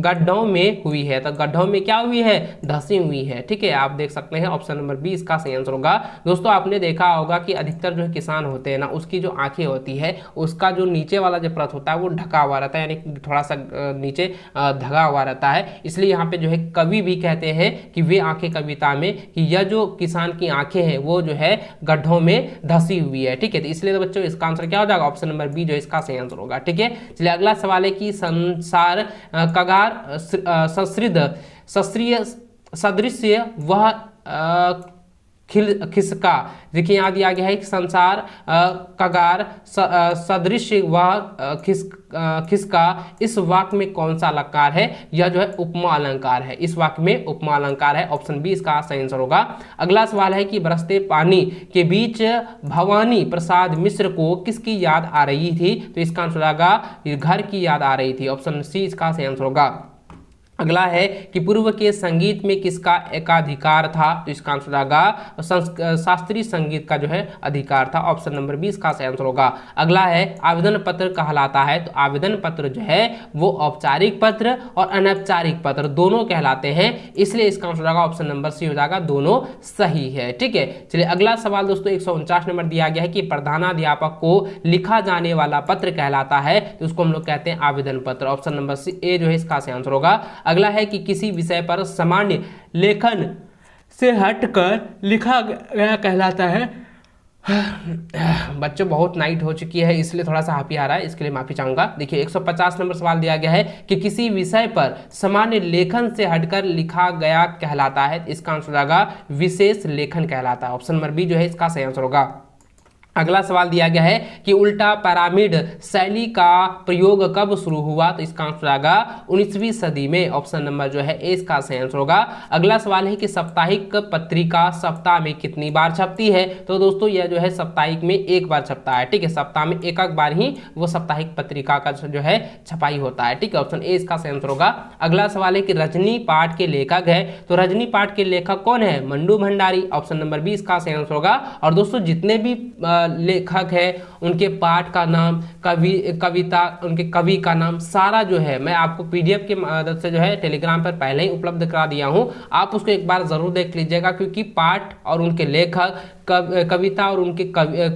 गड्ढों में हुई है, तो गड्ढों में क्या हुई है, धंसी हुई है। ठीक है, आप देख सकते हैं ऑप्शन नंबर 20 का सही आंसर होगा। दोस्तों आपने देखा होगा कि अधिकतर जो किसान होते हैं ना, उसकी जो आंखें होती है उसका जो नीचे वाला जो परत होता है वो ढका हुआ रहता है, यानी थोड़ा सा नीचे ढका हुआ रहता है। इसलिए यहाँ पे जो है कवि भी कहते हैं कि वे आंखें कविता में कि यह जो किसान की आंखें हैं वो जो है गड्ढों में धंसी हुई है। ठीक है, तो इसलिए तो बच्चों इसका आंसर क्या हो जाएगा, ऑप्शन नंबर बी जो इसका सही आंसर होगा। ठीक है, चलिए अगला सवाल है कि संसार कगार सदृश्य वह खिसका, देखिए यहाँ दिया गया है कि संसार कगार सदृश वह खिसका, इस वाक्य में कौन सा अलंकार है, यह जो है उपमा अलंकार है, इस वाक्य में उपमा अलंकार है। ऑप्शन बी इसका सही आंसर होगा। अगला सवाल है कि बरसते पानी के बीच भवानी प्रसाद मिश्र को किसकी याद आ रही थी, तो इसका आंसर होगा घर की याद आ रही थी। ऑप्शन सी इसका सही आंसर होगा। अगला है कि पूर्व के संगीत में किसका एकाधिकार था, तो इसका आंसर आएगा शास्त्रीय संगीत का जो है अधिकार था। ऑप्शन नंबर 20 का सही आंसर होगा। अगला है आवेदन पत्र कहलाता है, तो आवेदन पत्र जो है वो औपचारिक पत्र और अनौपचारिक पत्र दोनों कहलाते हैं, इसलिए इसका आंसर होगा ऑप्शन नंबर सी हो जाएगा, दोनों सही है। ठीक है, चलिए अगला सवाल दोस्तों 149 नंबर दिया गया है कि प्रधानाध्यापक को लिखा जाने वाला पत्र कहलाता है, तो उसको हम लोग कहते हैं आवेदन पत्र। ऑप्शन नंबर सी ए जो है इसका सही आंसर होगा। अगला है कि किसी विषय पर सामान्य लेखन से हटकर लिखा गया कहलाता है। बच्चों बहुत नाइट हो चुकी है इसलिए थोड़ा सा हाफी आ रहा है, इसके लिए माफी चाहूंगा। देखिए 150 नंबर सवाल दिया गया है कि किसी विषय पर सामान्य लेखन से हटकर लिखा गया कहलाता है, इसका आंसर होगा विशेष लेखन कहलाता है। ऑप्शन नंबर बी जो है इसका सही आंसर होगा। अगला सवाल दिया गया है कि उल्टा पिरामिड शैली का प्रयोग कब शुरू हुआ, तो इसका आंसर आएगा 19वीं सदी में। ऑप्शन नंबर जो है ए इसका सही आंसर होगा। अगला सवाल है कि साप्ताहिक पत्रिका सप्ताह में कितनी बार छपती है, तो दोस्तों यह जो है साप्ताहिक में एक बार छपता है। ठीक है, सप्ताह में एक बार ही वो साप्ताहिक पत्रिका का जो है छपाई होता है। ठीक है, ऑप्शन ए इसका सही आंसर होगा। अगला सवाल है कि रजनी पाठ के लेखक है, तो रजनी पाठ के लेखक कौन है, Mannu Bhandari. Option number B इसका सही आंसर होगा। और दोस्तों जितने भी लेखक है उनके पाठ का नाम, कविता, उनके कवि का नाम सारा जो है मैं आपको पीडीएफ की मदद से जो है टेलीग्राम पर पहले ही उपलब्ध करा दिया हूं, आप उसको एक बार जरूर देख लीजिएगा, क्योंकि पाठ और उनके लेखक, कविता और उनके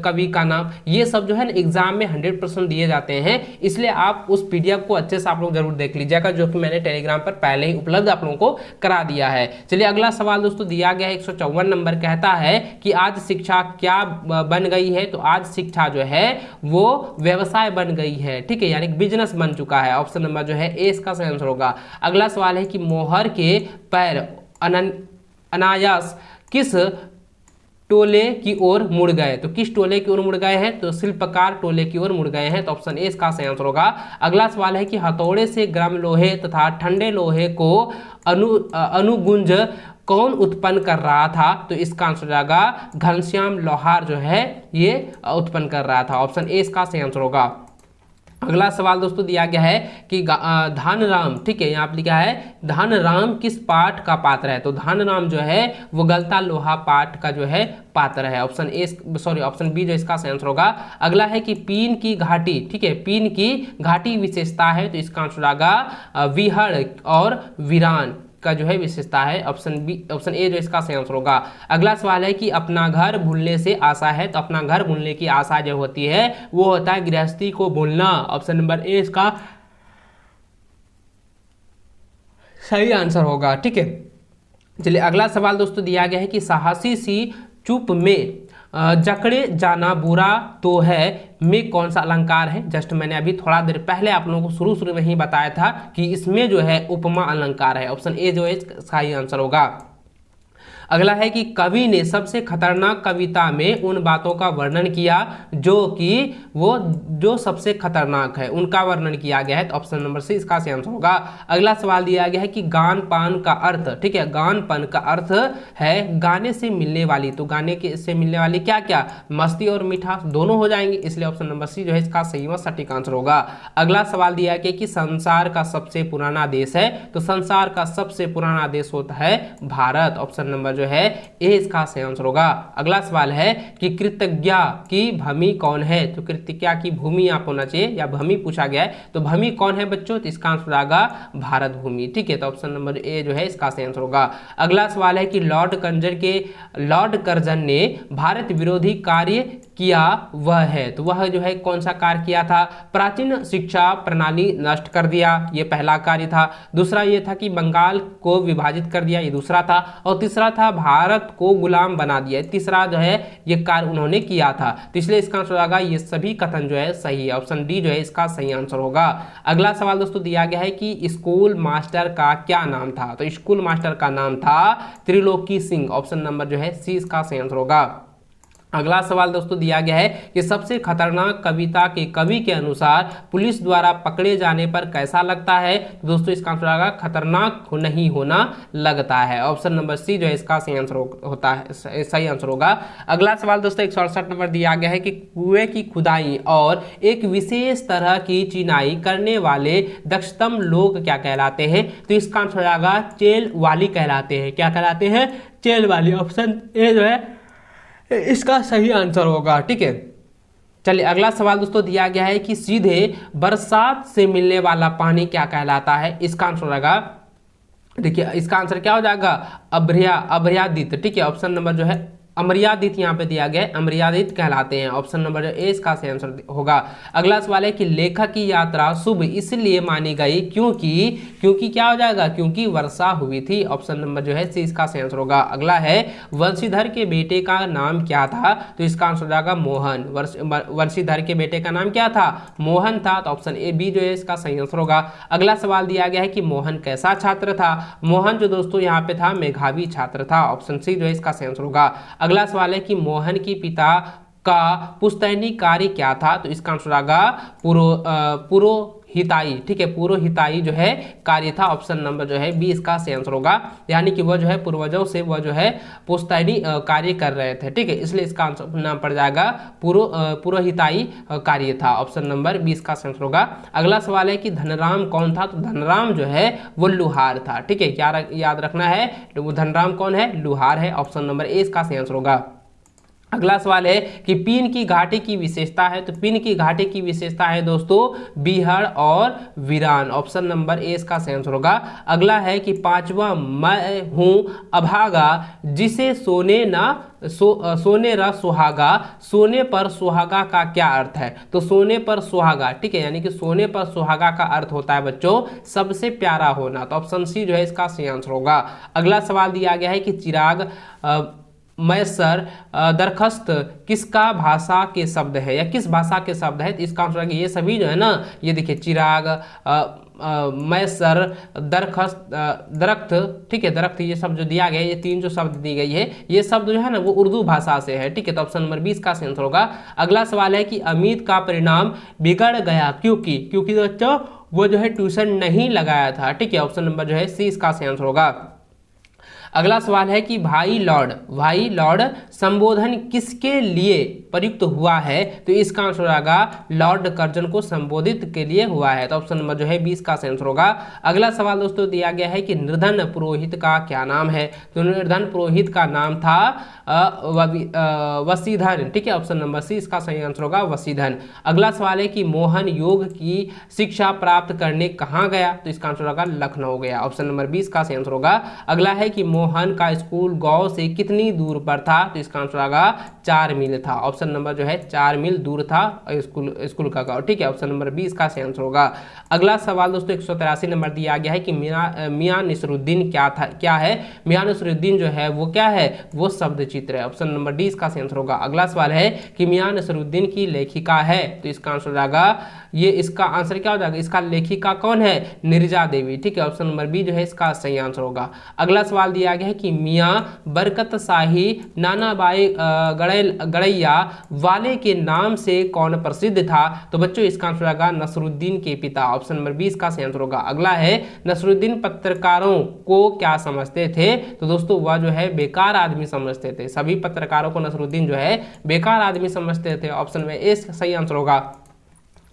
कवि का नाम, ये सब जो है ना एग्जाम में 100% दिए जाते हैं, इसलिए आप उस पीडीएफ को अच्छे से आप लोग जरूर देख लीजिएगा, जो कि मैंने टेलीग्राम पर पहले ही उपलब्ध आप लोगों को करा दिया है। चलिए अगला सवाल दोस्तों दिया गया है 154 नंबर, कहता है कि आज शिक्षा क्या बन गई है, तो आज शिक्षा जो है वो व्यवसाय बन गई है। ठीक है, यानी बिजनेस बन चुका है। ऑप्शन नंबर जो है ए इसका सही आंसर होगा। अगला सवाल है कि मोहर के पैर अनायास किस टोले की ओर मुड़ गए, तो किस टोले की ओर मुड़ गए हैं, तो शिल्पकार टोले की ओर मुड़ गए हैं, तो ऑप्शन ए इसका सही आंसर होगा। अगला सवाल है कि हथौड़े से गर्म लोहे तथा ठंडे लोहे को अनुगुंज कौन उत्पन्न कर रहा था, तो इसका आंसर आएगा घनश्याम लोहार जो है ये उत्पन्न कर रहा था। ऑप्शन ए इसका सही आंसर होगा। अगला सवाल दोस्तों दिया गया है कि धनराम, ठीक है, यहाँ पे लिखा है धनराम किस पाठ का पात्र है, तो धनराम जो है वो गलता लोहा पाठ का जो है पात्र है। ऑप्शन बी जो इसका सही आंसर होगा। अगला है कि पीन की घाटी, ठीक है, पीन की घाटी विशेषता है, तो इसका आंसर आएगा विहड़ और वीरान का जो है विशेषता है। ऑप्शन ए जो इसका सही आंसर होगा। अगला सवाल है कि अपना घर भूलने से आशा है, तो अपना घर भूलने की आशा जो होती है वो होता है गृहस्थी को भूलना। ऑप्शन नंबर ए इसका सही आंसर होगा। ठीक है, चलिए अगला सवाल दोस्तों दिया गया है कि साहसी सी चुप में जकड़े जाना बुरा तो है में कौन सा अलंकार है। जस्ट मैंने अभी थोड़ा देर पहले आप लोगों को शुरू में ही बताया था कि इसमें जो है उपमा अलंकार है। ऑप्शन ए जो है सही आंसर होगा। अगला है कि कवि ने सबसे खतरनाक कविता में उन बातों का वर्णन किया जो सबसे खतरनाक है, उनका वर्णन किया गया है, तो ऑप्शन नंबर सी इसका सही आंसर होगा। अगला सवाल दिया गया है कि गान पान का अर्थ, ठीक है, गान पान का अर्थ है गाने से मिलने वाली, तो गाने के से मिलने वाली क्या क्या, मस्ती और मिठास दोनों हो जाएंगे, इसलिए ऑप्शन नंबर सी जो है इसका सही व सटीक आंसर होगा। अगला सवाल दिया गया कि संसार का सबसे पुराना देश है, तो संसार का सबसे पुराना देश होता है भारत। ऑप्शन नंबर जो है ए इसका सही आंसर होगा। अगला सवाल है कि कृतज्ञा की भूमि कौन है, तो कृतज्ञा की भूमि आप होना चाहिए या भूमि पूछा गया है, तो भूमि कौन है बच्चों, तो इसका आंसर आएगा भारत भूमि। ठीक है, तो ऑप्शन नंबर ए जो है इसका सही आंसर होगा। अगला सवाल है कि लॉर्ड कर्जन ने भारत विरोधी कार्य किया वह है, तो वह जो है कौन सा कार्य किया था, प्राचीन शिक्षा प्रणाली नष्ट कर दिया, ये पहला कार्य था। दूसरा ये था कि बंगाल को विभाजित कर दिया, ये दूसरा था। और तीसरा था भारत को गुलाम बना दिया, तीसरा जो है ये कार्य उन्होंने किया था। तो इसलिए इसका आंसर होगा ये सभी कथन जो है सही है, ऑप्शन डी जो है इसका सही आंसर होगा। अगला सवाल दोस्तों दिया गया है कि स्कूल मास्टर का क्या नाम था, तो स्कूल मास्टर का नाम था त्रिलोकी सिंह, ऑप्शन नंबर जो है सी इसका सही आंसर होगा। अगला सवाल दोस्तों दिया गया है कि सबसे खतरनाक कविता के कवि के अनुसार पुलिस द्वारा पकड़े जाने पर कैसा लगता है, तो दोस्तों इसका आंसर आएगा खतरनाक नहीं होना लगता है, ऑप्शन नंबर सी जो है इसका सही आंसर होता है, सही आंसर होगा। अगला सवाल दोस्तों 168 नंबर दिया गया है कि कुएं की खुदाई और एक विशेष तरह की चिनाई करने वाले दक्षतम लोग क्या कहलाते हैं, तो इसका आंसर आएगा चेल वाली कहलाते हैं, क्या कहलाते हैं, चेल वाली, ऑप्शन ए जो है इसका सही आंसर होगा। ठीक है, चलिए अगला सवाल दोस्तों दिया गया है कि सीधे बरसात से मिलने वाला पानी क्या कहलाता है, इसका आंसर होगा, देखिए इसका आंसर क्या हो जाएगा, अभ्रयादित। ठीक है, ऑप्शन नंबर जो है अमर्यादित यहाँ पे दिया गया है, अमर्यादित कहलाते हैं, ऑप्शन नंबर ए इसका सही आंसर होगा। अगला सवाल है कि लेखक की यात्रा शुभ इसलिए मानी गई क्योंकि क्या हो जाएगा, क्योंकि वर्षा हुई थी, ऑप्शन नंबर जो है सी इसका सही आंसर होगा। अगला है वंशीधर के बेटे का नाम क्या था, तो इसका आंसर हो जाएगा मोहन, वंशीधर के बेटे का नाम क्या था, मोहन था, तो ऑप्शन ए बी जो है इसका सही आंसर होगा। अगला सवाल दिया गया है कि मोहन कैसा छात्र था, मोहन जो दोस्तों यहाँ पे था मेधावी छात्र था, ऑप्शन सी जो है इसका सही आंसर होगा। अगला सवाल है कि मोहन की पिता का पुश्तैनी कार्य क्या था, तो इसका आंसर आएगा पुरोहिताई। ठीक है, पुरोहिताई जो है कार्य था, ऑप्शन नंबर जो है बी इसका सही आंसर होगा, यानी कि वह जो है पूर्वजों से वह जो है पुश्तैनी कार्य कर रहे थे। ठीक है, इसलिए इसका आंसर नाम पड़ जाएगा पुरोहिताई कार्य था, ऑप्शन नंबर बी इसका सही आंसर होगा। अगला सवाल है कि धनराम कौन था, तो धनराम जो है वो लुहार था। ठीक है, क्या याद रखना है, धनराम कौन है, लुहार है, ऑप्शन नंबर ए इसका सही आंसर होगा। अगला सवाल है कि पीन की घाटी की विशेषता है, तो पीन की घाटी की विशेषता है दोस्तों बीहड़ और वीरान, ऑप्शन नंबर ए इसका सही आंसर होगा। अगला है कि पांचवा मैं हूं अभागा जिसे सोने र सुहागा, सोने पर सुहागा का क्या अर्थ है, तो सोने पर सुहागा, ठीक है, यानी कि सोने पर सुहागा का अर्थ होता है बच्चों सबसे प्यारा होना, तो ऑप्शन सी जो है इसका सही आंसर होगा। अगला सवाल दिया गया है कि चिराग मैसर दरखास्त किसका भाषा के शब्द है या किस भाषा के शब्द है, तो इसका आंसर है ये सभी जो है ना, ये देखिए चिराग मैसर दरख्त, ठीक है, दरख्त, ये सब जो दिया गया है, ये तीन जो शब्द दी गई है, ये शब्द जो है ना वो उर्दू भाषा से है। ठीक है, तो ऑप्शन नंबर 20 का आंसर होगा। अगला सवाल है कि अमित का परिणाम बिगड़ गया क्योंकि बच्चों वो जो है ट्यूशन नहीं लगाया था। ठीक है, ऑप्शन नंबर जो है सी इसका आंसर होगा। अगला सवाल है कि भाई लॉर्ड संबोधन किसके लिए प्रयुक्त हुआ है, तो इसका आंसर आएगा लॉर्ड कर्जन को संबोधित के लिए हुआ है, तो ऑप्शन नंबर जो है 20 का आंसर होगा। अगला सवाल दोस्तों दिया गया है कि निर्धन पुरोहित का क्या नाम है, तो निर्धन पुरोहित का नाम था वसीधन। ठीक है, ऑप्शन नंबर सी इसका सही आंसर होगा वसीधन। अगला सवाल है कि मोहन योग की शिक्षा प्राप्त करने कहाँ गया, तो इसका आंसर होगा लखनऊ गया, ऑप्शन नंबर 20 का सही आंसर होगा। अगला है कि मोहन का स्कूल गांव से कितनी दूर पर था, तो इसका आंसर आएगा 4 मील था, ऑप्शन नंबर जो है 4 मील दूर था स्कूल का गांव। ठीक है, ऑप्शन नंबर 20 का सही आंसर होगा। अगला सवाल दोस्तों 183 नंबर दिया गया है कि मियां नसरुद्दीन क्या है, मियां नसरुद्दीन जो है वो क्या है, वो शब्द चित्र है, ऑप्शन नंबर 20 का सही आंसर होगा। अगला सवाल है कि मियां नसरुद्दीन की लेखिका है, तो इसका आंसर आएगा ये, इसका आंसर क्या हो जाएगा, इसका लेखिका कौन है, निर्जा देवी। ठीक है, ऑप्शन नंबर बी जो है इसका सही आंसर होगा। अगला सवाल दिया गया है कि मियां बरकत शाही नानाबाई गड़ैया वाले के नाम से कौन प्रसिद्ध था, तो बच्चों इसका आंसर आएगा नसरुद्दीन के पिता, ऑप्शन नंबर 20 का सही आंसर होगा। अगला है नसरुद्दीन पत्रकारों को क्या समझते थे, तो दोस्तों वह जो है बेकार आदमी समझते थे, सभी पत्रकारों को नसरुद्दीन जो है बेकार आदमी समझते थे, ऑप्शन में ए सही आंसर होगा।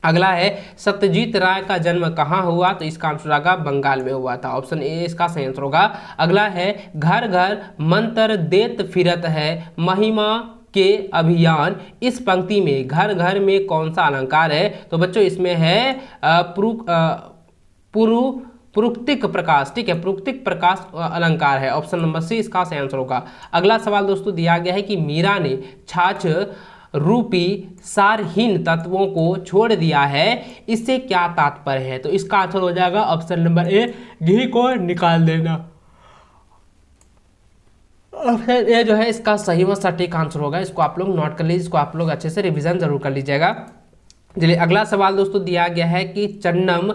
अगला है सत्यजीत राय का जन्म कहाँ हुआ, तो इसका आंसर होगा बंगाल में हुआ था, ऑप्शन ए इसका सही आंसर होगा। अगला है घर घर मंत्र देत फिरत है महिमा के अभियान, इस पंक्ति में घर घर में कौन सा अलंकार है, तो बच्चों इसमें है पुरुक्तिक प्रकाश, ठीक है, पुरुक्तिक प्रकाश अलंकार है, ऑप्शन नंबर सी इसका सही आंसर होगा। अगला सवाल दोस्तों दिया गया है कि मीरा ने छाछ रूपी सारहीन तत्वों को छोड़ दिया है, इससे क्या तात्पर्य है, तो इसका आंसर हो जाएगा ऑप्शन नंबर ए घी को निकाल देना। ऑप्शन ए जो है इसका सही व सटीक आंसर होगा। इसको आप लोग नोट कर लीजिए, इसको आप लोग अच्छे से रिवीजन जरूर कर लीजिएगा। चलिए अगला सवाल दोस्तों दिया गया है कि चन्नम,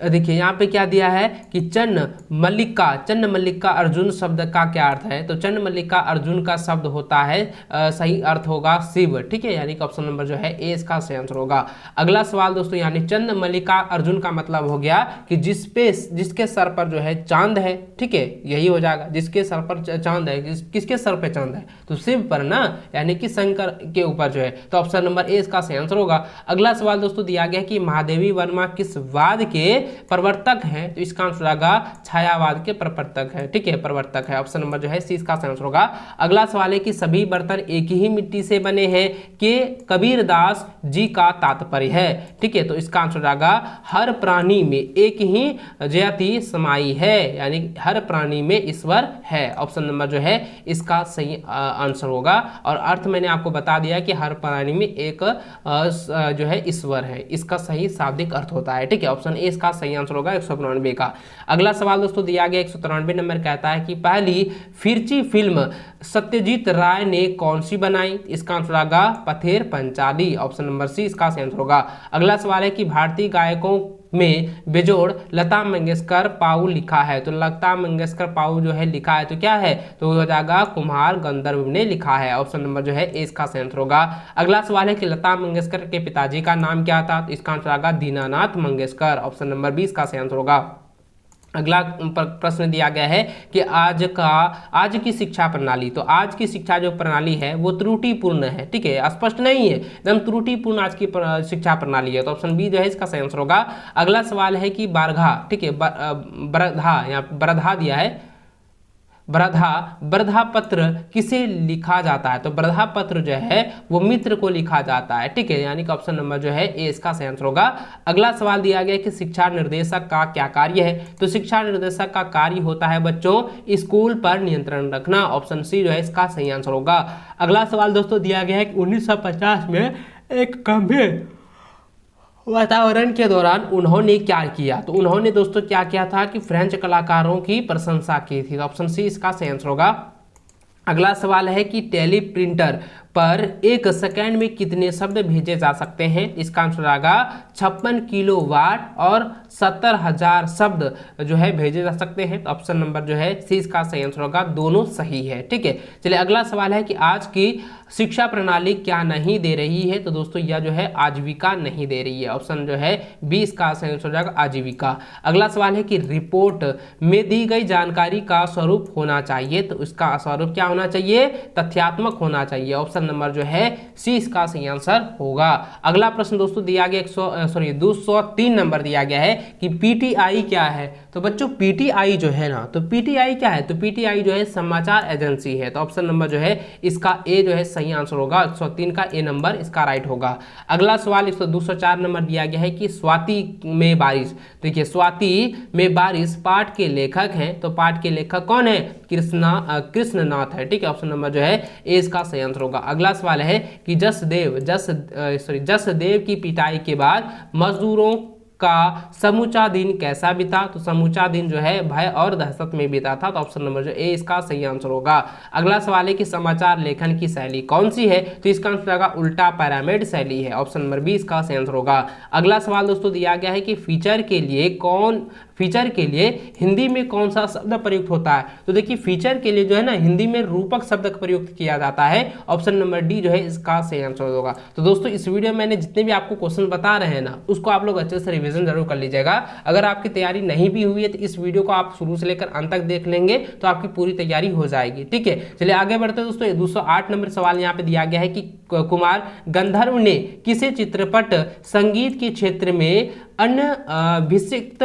देखिए यहाँ पे क्या दिया है कि चन्न मल्लिका अर्जुन शब्द का क्या अर्थ है, तो चन्न मल्लिका अर्जुन का शब्द होता है सही अर्थ होगा शिव, ठीक है, यानी कि ऑप्शन नंबर जो है ए इसका सही आंसर होगा। अगला सवाल दोस्तों यानी चंद मल्लिका अर्जुन का मतलब हो गया कि जिसके सर पर जो है चांद है, ठीक है, यही हो जाएगा, जिसके सर पर चांद है, किसके सर पर चांद है, तो शिव पर ना, यानी कि शंकर के ऊपर जो है, तो ऑप्शन नंबर ए इसका सही आंसर होगा। अगला सवाल दोस्तों दिया गया कि महादेवी वर्मा किस वाद के प्रवर्तक हैं, तो इसका आंसर होगा छायावाद के प्रवर्तक है, ठीक है, प्रवर्तक है, ऑप्शन नंबर जो है सी इसका आंसर होगा। अगला सवाल है कि सभी बर्तन एक ही मिट्टी से बने हैं कि कबीरदास जी का तात्पर्य है, ठीक है, तो इसका आंसर होगा हर प्राणी में एक ही जयति समाई है, यानी हर प्राणी में ईश्वर है, ऑप्शन नंबर जो है इसका सही आंसर होगा। और अर्थ मैंने आपको बता दिया कि हर प्राणी में एक जो है ईश्वर है, इसका सही शाब्दिक अर्थ होता है, ठीक है, ऑप्शन ए इसका सही आंसर होगा 192 का। अगला सवाल दोस्तों दिया गया 193 नंबर कहता है कि पहली फिरची फिल्म सत्यजीत राय ने कौन सी बनाई, इसका आंसर होगा Pather Panchali, option number C इसका सही आंसर होगा। अगला सवाल है कि भारतीय गायकों में बेजोड़ लता मंगेशकर पाऊ लिखा है, तो लता मंगेशकर पाऊ जो है लिखा है, तो क्या है, तो हो जाएगा कुमार गंधर्व ने लिखा है, ऑप्शन नंबर जो है ए इसका सही आंसर होगा। अगला सवाल है कि लता मंगेशकर के पिताजी का नाम क्या था, तो इसका आंसर होगा Dinanath Mangeshkar, option number B इसका सही आंसर होगा। अगला प्रश्न दिया गया है कि आज की शिक्षा प्रणाली, तो आज की शिक्षा जो प्रणाली है वो त्रुटिपूर्ण है, ठीक है, स्पष्ट नहीं है, एकदम त्रुटिपूर्ण आज की शिक्षा प्रणाली है, तो ऑप्शन बी जो है इसका सही आंसर होगा। अगला सवाल है कि बारघा, ठीक है, बरधा, यहाँ बरधा दिया है, बरधा पत्र किसे लिखा जाता है, तो बरधा पत्र जो है वो मित्र को लिखा जाता है, ठीक है, यानी कि ऑप्शन नंबर जो है ए इसका सही आंसर होगा। अगला सवाल दिया गया कि शिक्षा निर्देशक का क्या कार्य है, तो शिक्षा निर्देशक का कार्य होता है बच्चों स्कूल पर नियंत्रण रखना, ऑप्शन सी जो है इसका सही आंसर होगा। अगला सवाल दोस्तों दिया गया है कि 1950 में एक गंभीर वातावरण के दौरान उन्होंने क्या किया, तो उन्होंने दोस्तों क्या किया था कि फ्रेंच कलाकारों की प्रशंसा की थी, तो ऑप्शन सी इसका सही आंसर होगा। अगला सवाल है कि टेली प्रिंटर पर एक सेकेंड में कितने शब्द भेजे जा सकते हैं, इसका आंसर आएगा 56 किलोवाट और 70,000 शब्द जो है भेजे जा सकते हैं, तो ऑप्शन नंबर जो है सी इसका सही आंसर होगा, दोनों सही है, ठीक है। चलिए अगला सवाल है कि आज की शिक्षा प्रणाली क्या नहीं दे रही है, तो दोस्तों यह जो है आजीविका नहीं दे रही है, ऑप्शन जो है बी इसका सही आंसर हो जाएगा आजीविका। अगला सवाल है कि रिपोर्ट में दी गई जानकारी का स्वरूप होना चाहिए, तो इसका स्वरूप क्या होना चाहिए, तथ्यात्मक होना चाहिए, ऑप्शन नंबर जो है सी इसका सही आंसर होगा। अगला प्रश्न दोस्तों दिया गया 203 नंबर दिया गया है कि पीटीआई क्या है, तो बच्चों पीटीआई जो है ना, तो पीटीआई क्या है, तो पीटीआई जो है समाचार एजेंसी है, तो ऑप्शन नंबर जो है इसका ए जो है सही आंसर होगा, 103 का ए नंबर इसका राइट होगा। अगला सवाल 204 नंबर दिया गया है कि स्वाति में बारिश, देखिए स्वाति में बारिश पाठ के लेखक हैं, तो पाठ के लेखक कौन है, कृष्णनाथ है, ठीक है, ऑप्शन नंबर जो है ए इसका सही आंसर होगा। अगला सवाल है कि जसदेव की पिटाई के बाद मजदूरों का समूचा दिन कैसा बीता, तो समूचा दिन जो है भय और दहशत में बीता था, तो ऑप्शन नंबर जो ए इसका सही आंसर होगा। अगला सवाल है कि समाचार लेखन की शैली कौन सी है, तो इसका आंसर होगा उल्टा पिरामिड शैली है, ऑप्शन नंबर बी इसका सही आंसर होगा। अगला सवाल दोस्तों दिया गया है कि फीचर के फीचर के लिए हिंदी में कौन सा शब्द प्रयुक्त होता है? तो देखिए फीचर के लिए जो है ना हिंदी में रूपक शब्द का प्रयुक्त किया जाता है। ऑप्शन नंबर डी जो है इसका सही आंसर होगा। तो दोस्तों इस वीडियो में मैंने जितने भी आपको क्वेश्चन बता रहे हैं ना उसको आप लोग अच्छे से रिवीजन जरूर कर लीजिएगा। अगर आपकी तैयारी नहीं भी हुई है तो इस वीडियो को आप शुरू से लेकर अंत तक देख लेंगे तो आपकी पूरी तैयारी हो जाएगी। ठीक है, चलिए आगे बढ़ते हैं दोस्तों। 208 नंबर सवाल यहाँ पे दिया गया है कि कुमार गंधर्व ने किसे चित्रपट संगीत के क्षेत्र में अन्य विशिष्ट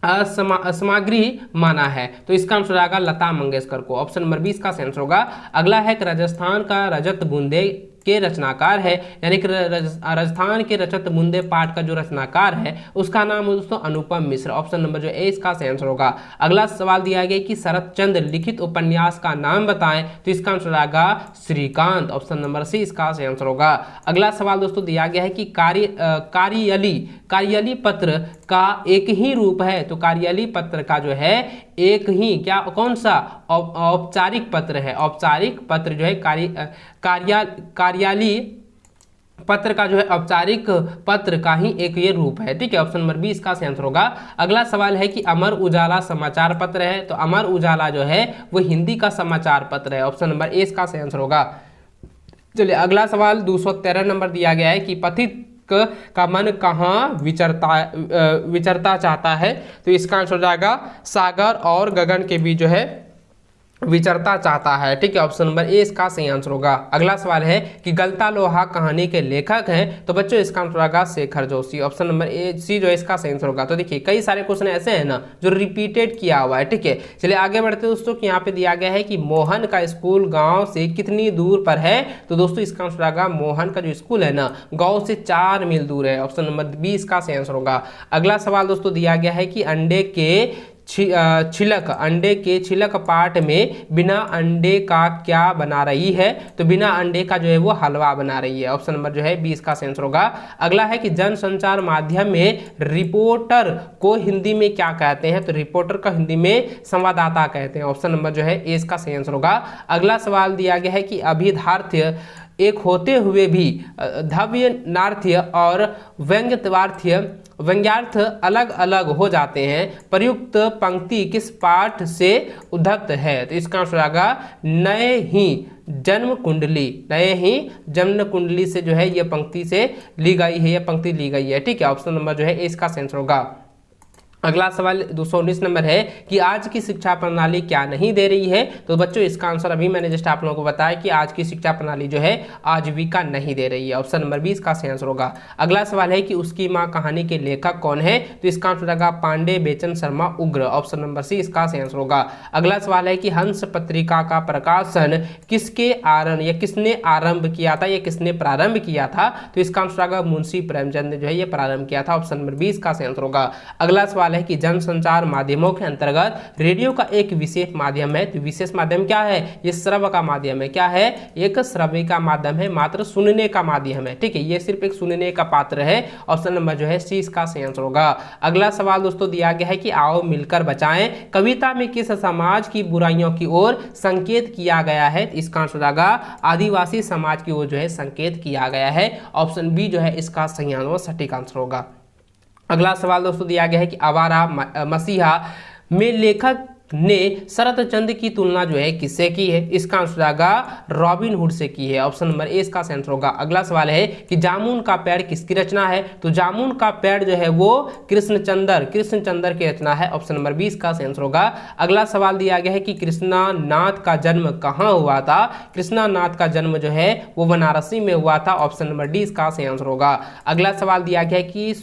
सामग्री माना है? तो इसका आंसर आएगा लता मंगेशकर को। ऑप्शन नंबर 20 का आंसर होगा। अगला है कि राजस्थान का रजत बूंदे के रचनाकार है, यानी कि राजस्थान के रजत बूंदे पाठ का जो रचनाकार है उसका नाम है दोस्तों अनुपम मिश्र। ऑप्शन नंबर जो ए इसका सही आंसर होगा। अगला सवाल दिया गया कि शरत चंद्र लिखित उपन्यास का नाम बताएं, तो इसका आंसर आएगा श्रीकांत। ऑप्शन नंबर सी इसका सही आंसर होगा। अगला सवाल दोस्तों दिया गया है कि कार्याली पत्र का एक ही रूप है, तो कार्याली पत्र का जो है एक ही क्या कौन सा औपचारिक पत्र है? औपचारिक पत्र जो है कार्याली पत्र का जो है औपचारिक पत्र का ही एक ये रूप है। ठीक है, ऑप्शन नंबर 20 का आंसर होगा। अगला सवाल है कि अमर उजाला समाचार पत्र है, तो अमर उजाला जो है वो हिंदी का समाचार पत्र है। ऑप्शन नंबर ए इसका सही आंसर होगा। चलिए अगला सवाल 213 नंबर दिया गया है कि पथिक का मन कहाँ विचरता चाहता है? तो इसका आंसर हो जाएगा सागर और गगन के बीच जो है विचरता चाहता है। ठीक है, ऑप्शन नंबर ए इसका सही आंसर होगा। अगला सवाल है कि गलता लोहा कहानी के लेखक हैं, तो बच्चों इसका आंसर होगा Shekhar Joshi. Option number A C जो है इसका सही आंसर होगा। तो देखिए कई सारे क्वेश्चन ऐसे हैं ना जो रिपीटेड किया हुआ है। ठीक है, चलिए आगे बढ़ते हैं दोस्तों कि यहाँ पे दिया गया है कि मोहन का स्कूल गाँव से कितनी दूर पर है? तो दोस्तों इसका आंसर होगा मोहन का जो स्कूल है ना गाँव से 4 मील दूर है। ऑप्शन नंबर 20 का सही आंसर होगा। अगला सवाल दोस्तों दिया गया है कि अंडे के छिलक पाठ में बिना अंडे का क्या बना रही है? तो बिना अंडे का जो है वो हलवा बना रही है। ऑप्शन नंबर जो है 20 का आंसर होगा। अगला है कि जन संचार माध्यम में रिपोर्टर को हिंदी में क्या कहते हैं? तो रिपोर्टर का हिंदी में संवाददाता कहते हैं। ऑप्शन नंबर जो है ए इसका सही आंसर होगा। अगला सवाल दिया गया है कि अभिधार्थ्य एक होते हुए भी धव्यनार्थ्य और व्यंग्यार्थ अलग अलग हो जाते हैं, प्रयुक्त पंक्ति किस पाठ से उद्धत है? तो इसका आंसर आएगा नए ही जन्म कुंडली से जो है ये पंक्ति से ली गई है, ये पंक्ति ली गई है। ठीक है, ऑप्शन नंबर जो है इसका आंसर होगा। अगला सवाल 219 नंबर है कि आज की शिक्षा प्रणाली क्या नहीं दे रही है? तो बच्चों इसका आंसर अभी मैंने जस्ट आप लोगों को बताया कि आज की शिक्षा प्रणाली जो है आजीविका नहीं दे रही है। ऑप्शन नंबर 20 का सही आंसर होगा। अगला सवाल है कि उसकी मां कहानी के लेखक कौन है? तो इसका आंसर होगा पांडे बेचन शर्मा उग्र। ऑप्शन नंबर सी इसका सही आंसर होगा। अगला सवाल है कि हंस पत्रिका का प्रकाशन किसने आरंभ किया था या किसने प्रारंभ किया था? तो इसका आंसर होगा मुंशी प्रेमचंद जो है ये प्रारंभ किया था। ऑप्शन नंबर 20 का सही आंसर होगा। अगला सवाल है कि जनसंचार माध्यमों के अंतर्गत रेडियो का एक विशेष माध्यम है, तो विशेष माध्यम क्या है? ये श्रव्य का माध्यम है। क्या है? एक श्रव्य का माध्यम है, मात्र सुनने का माध्यम है। ठीक है, ये सिर्फ एक सुनने का पात्र है। ऑप्शन नंबर जो है सी इसका सही आंसर होगा। अगला सवाल दोस्तों दिया गया है कि आओ मिलकर बचाएं कविता में किस समाज की बुराइयों की ओर संकेत किया गया है? इसका आंसर होगा आदिवासी समाज की ओर जो है संकेत किया गया है। ऑप्शन बी जो है इसका सही आंसर सटीक आंसर होगा। अगला सवाल दोस्तों दिया गया है कि आवारा मसीहा में लेखक ने शरत चंद्र की तुलना जो है किससे की है? इसका आंसर आएगा रॉबिन हुड से की है। ऑप्शन नंबर ए इसका आंसर होगा। अगला सवाल है कि जामुन का पेड़ किसकी रचना है? तो जामुन का पेड़ जो है वो कृष्णचंद्र की रचना है। ऑप्शन नंबर 20 का आंसर होगा। अगला सवाल दिया गया है कि कृष्णानाथ का जन्म कहाँ हुआ था? कृष्णानाथ का जन्म जो है वो बनारसी में हुआ था। ऑप्शन नंबर डी इसका आंसर होगा। अगला सवाल दिया गया है कि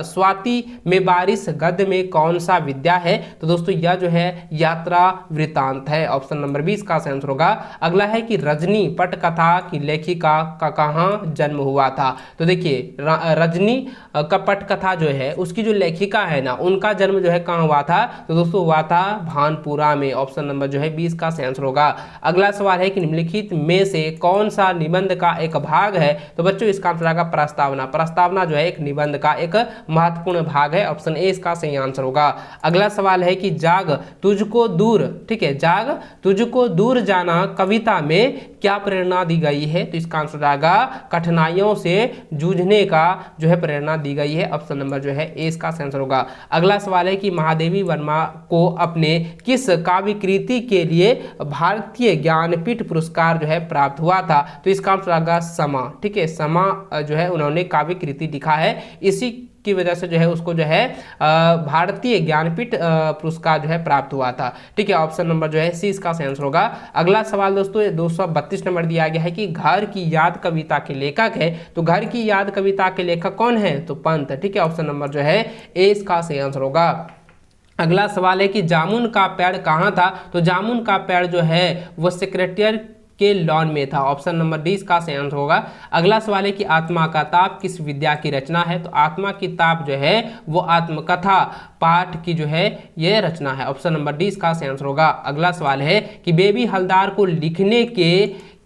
स्वाति में बारिश गद्य में कौन सा विद्या है? तो दोस्तों यह जो है यात्रा वृतांत है। ऑप्शन नंबर 20 का आंसर होगा। अगला है कि रजनी पटकथा की लेखिका का कहाँ जन्म हुआ था? तो देखिए रजनी का पटकथा जो है उसकी जो लेखिका है ना उनका जन्म जो है कहाँ हुआ था? तो दोस्तों हुआ था भानपुरा में। ऑप्शन नंबर जो है 20 का आंसर होगा। अगला सवाल है कि निम्नलिखित में से कौन सा निबंध का एक भाग है? तो बच्चों इसका आंसर होगा प्रस्तावना। प्रस्तावना जो है एक निबंध का एक महत्वपूर्ण भाग है। ऑप्शन ए इसका सही आंसर होगा। अगला सवाल है कि जाग तुझको दूर, ठीक है, जाग तुझको दूर जाना कविता में क्या प्रेरणा दी गई है? तो इसका आंसर आएगा कठिनाइयों से जूझने का जो है प्रेरणा दी गई है। ऑप्शन नंबर जो है ए इसका आंसर होगा। अगला सवाल है कि महादेवी वर्मा को अपने किस काव्य कृति के लिए भारतीय ज्ञानपीठ पुरस्कार जो है प्राप्त हुआ था? तो इसका आंसर आएगा समा, ठीक है, समा जो है उन्होंने काव्य कृति लिखा है, इसी की वजह से जो है उसको जो है भारतीय ज्ञानपीठ पुरस्कार जो है प्राप्त हुआ था, ठीक है। ऑप्शन नंबर जो है सी इसका आंसर होगा। अगला सवाल दोस्तों 232 नंबर दिया गया है कि घर की याद कविता के लेखक है, तो घर की याद कविता के लेखक कौन है? तो पंत, ठीक है। ऑप्शन नंबर जो है ए इसका सही आंसर होगा। अगला सवाल है कि जामुन का पेड़ कहाँ था? तो जामुन का पेड़ जो है वो सेक्रेटेरिएट के लॉन में था। ऑप्शन नंबर डी इसका सही आंसर होगा। अगला सवाल है कि आत्मा का ताप किस विद्या की रचना है? तो आत्मा की ताप जो है वो आत्मकथा पाठ की जो है ये रचना है। ऑप्शन नंबर डी इसका सही आंसर होगा। अगला सवाल है कि बेबी हलदार को लिखने के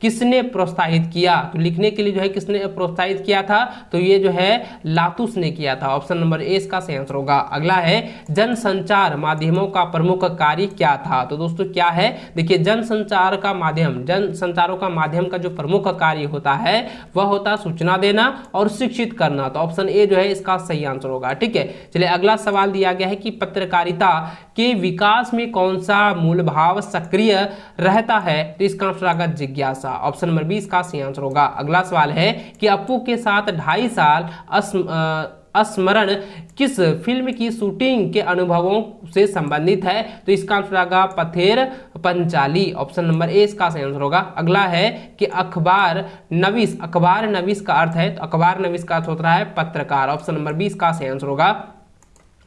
किसने प्रोत्साहित किया? तो लिखने के लिए जो है किसने प्रोत्साहित किया था? तो ये जो है लातूस ने किया था। ऑप्शन नंबर ए इसका सही आंसर होगा। अगला है जनसंचार माध्यमों का प्रमुख कार्य क्या था? तो दोस्तों क्या है, देखिए जनसंचार का माध्यम, जनसंचारों का माध्यम का जो प्रमुख कार्य होता है वह होता है सूचना देना और शिक्षित करना। तो ऑप्शन ए जो है इसका सही आंसर होगा, ठीक है। चलिए अगला सवाल दिया गया है कि पत्रकारिता के विकास में कौन सा मूल भाव सक्रिय रहता है? तो इसका आंसर आएगा जिज्ञासा। ऑप्शन नंबर 20 का सही आंसर होगा। अगला सवाल है कि अपू के साथ 2.5 साल स्मरण किस फिल्म की शूटिंग के अनुभवों से संबंधित है? तो इसका आंसर आएगा पथेर पंचाली। ऑप्शन नंबर ए इसका सही आंसर होगा। अगला है कि अखबार नवीस, अखबार नवीस का अर्थ है, तो अखबार नवीस का अर्थ होता है पत्रकार। ऑप्शन नंबर 20 का सही आंसर होगा।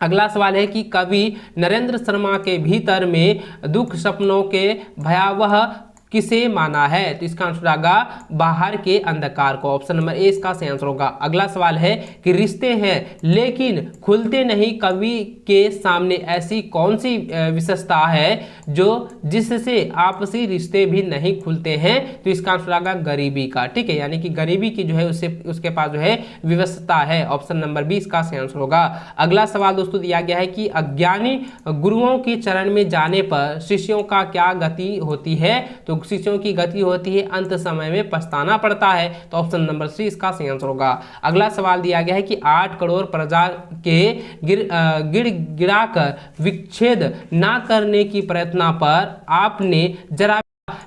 अगला सवाल है कि कवि नरेंद्र शर्मा के भीतर में दुख सपनों के भयावह किसे माना है? तो इसका आंसर आएगा बाहर के अंधकार को। ऑप्शन नंबर ए इसका सही आंसर होगा। अगला सवाल है कि रिश्ते हैं लेकिन खुलते नहीं, कवि के सामने ऐसी कौन सी विशेषता है जो जिससे आपसी रिश्ते भी नहीं खुलते हैं? तो इसका आंसर आएगा गरीबी का, ठीक है, यानी कि गरीबी की जो है उसके पास जो है विवशता है। ऑप्शन नंबर 20 का सही आंसर होगा। अगला सवाल दोस्तों दिया गया है कि अज्ञानी गुरुओं के चरण में जाने पर शिष्यों का क्या गति होती है? तो शिष्यों की गति होती है अंत समय में पछताना पड़ता है। तो ऑप्शन नंबर सी इसका सही आंसर होगा। अगला सवाल दिया गया है कि 8 करोड़ प्रजा के गिड़गिड़ाकर विच्छेद ना करने की प्रयत्न पर आपने जरा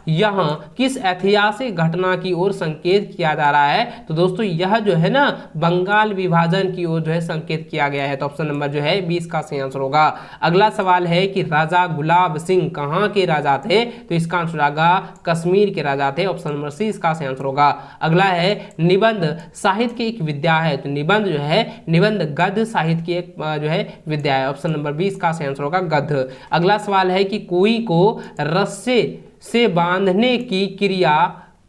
यहाँ किस ऐतिहासिक घटना की ओर संकेत किया जा रहा है? तो दोस्तों यह जो है ना बंगाल विभाजन की ओर जो है संकेत किया गया है। तो ऑप्शन नंबर जो है 20 का सही आंसर होगा। अगला सवाल है कि राजा गुलाब सिंह कहाँ के राजा थे? तो इसका आंसर आएगा कश्मीर के राजा थे। ऑप्शन नंबर सी इसका सही आंसर होगा। अगला है निबंध साहित्य की एक विद्या है, तो निबंध जो है निबंध गद्य साहित्य की एक जो है विद्या है। ऑप्शन नंबर 20 का सही आंसर होगा गद्य। अगला सवाल है कि कोई को रस्से से बांधने की क्रिया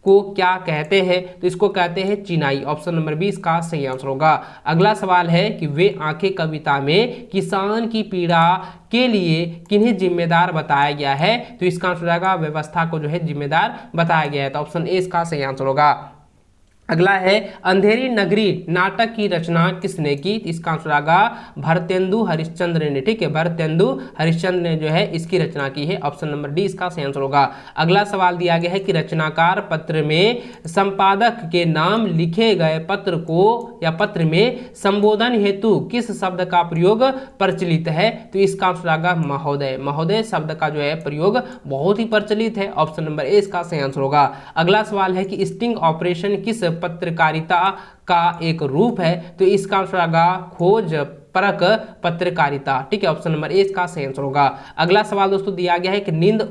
को क्या कहते हैं? तो इसको कहते हैं चिनाई। ऑप्शन नंबर 20 का सही आंसर होगा। अगला सवाल है कि वे आंखें कविता में किसान की पीड़ा के लिए किन्हें जिम्मेदार बताया गया है? तो इसका आंसर आएगा व्यवस्था को जो है जिम्मेदार बताया गया है। तो ऑप्शन ए इसका सही आंसर होगा। अगला है अंधेरी नगरी नाटक की रचना किसने की? इसका आंसर आएगा भरतेंदु हरिश्चंद्र ने, ठीक है, भरतेंदु हरिश्चंद्र ने जो है इसकी रचना की है। ऑप्शन नंबर डी इसका सही आंसर होगा। अगला सवाल दिया गया है कि रचनाकार पत्र में संपादक के नाम लिखे गए पत्र को या पत्र में संबोधन हेतु किस शब्द का प्रयोग प्रचलित है? तो इसका आंसर आएगा महोदय। महोदय शब्द का जो है प्रयोग बहुत ही प्रचलित है। ऑप्शन नंबर ए इसका सही आंसर होगा। अगला सवाल है कि स्टिंग ऑपरेशन किस पत्रकारिता का एक रूप है? तो इसका आंसर आएगा खोज परक पत्रकारिता, ठीक है। ऑप्शन नंबर ए इसका सही आंसर होगा। अगला सवाल दोस्तों दिया गया है कि नींद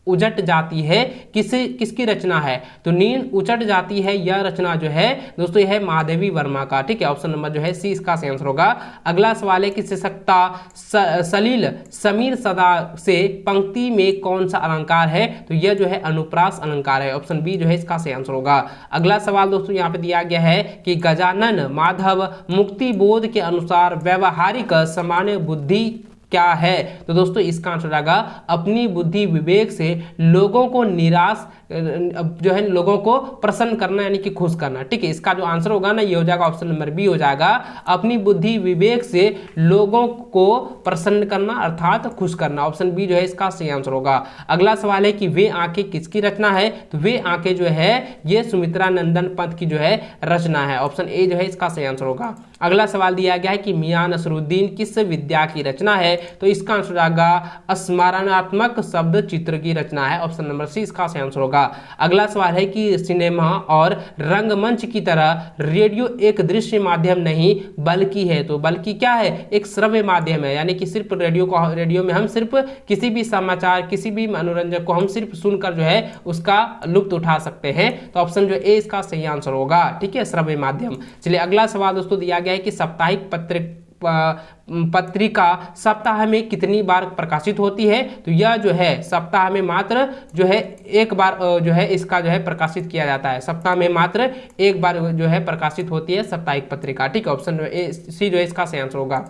उजट जाती है किसकी रचना है? तो नींद उजट जाती है यह रचना जो है दोस्तों यह है महादेवी वर्मा का, ठीक है। ऑप्शन नंबर जो है सी इसका सही आंसर होगा। अगला सवाल है कि सशक्ता सलील समीर सदा से पंक्ति में कौन सा अलंकार है? तो यह जो है अनुप्रास अलंकार है। ऑप्शन बी जो है इसका सही आंसर होगा। अगला सवाल दोस्तों यहाँ पे दिया गया है कि गजानन माधव मुक्ति बोध के अनुसार व्यवहारिक सामान्य बुद्धि क्या है? तो दोस्तों इसका आंसर आएगा अपनी बुद्धि विवेक से लोगों को निराश जो है लोगों को प्रसन्न करना यानी कि खुश करना। ठीक है, इसका जो आंसर होगा ना ये हो जाएगा ऑप्शन नंबर बी हो जाएगा, अपनी बुद्धि विवेक से लोगों को प्रसन्न करना अर्थात खुश करना। ऑप्शन बी जो है इसका सही आंसर होगा। अगला सवाल है कि वे आंखें किसकी रचना है? तो वे आंखें जो है ये सुमित्रा नंदन पंत की जो है रचना है। ऑप्शन ए जो है इसका सही आंसर होगा। अगला सवाल दिया गया है कि मियां नसरुद्दीन किस विद्या की रचना है? तो इसका आंसर आएगा स्मरणात्मक शब्द चित्र की रचना है। ऑप्शन नंबर सी इसका सही आंसर होगा। अगला सवाल है कि सिनेमा और रंगमंच की तरह रेडियो एक दृश्य माध्यम नहीं बल्कि है। तो बल्कि क्या है? एक श्रव्य माध्यम है, यानी कि सिर्फ रेडियो में हम सिर्फ किसी भी समाचार किसी भी मनोरंजन को हम सिर्फ सुनकर जो है उसका लुत्फ उठा सकते हैं। तो ऑप्शन जो ए इसका सही आंसर होगा। ठीक है, श्रव्य माध्यम। चलिए अगला सवाल दोस्तों दिया गया है कि साप्ताहिक पत्रिका सप्ताह में कितनी बार प्रकाशित होती है? तो यह जो है सप्ताह में मात्र जो है एक बार जो है इसका जो है प्रकाशित किया जाता है। सप्ताह में मात्र एक बार जो है प्रकाशित होती है साप्ताहिक पत्रिका। ठीक है, ऑप्शन सी जो है इसका सही आंसर होगा।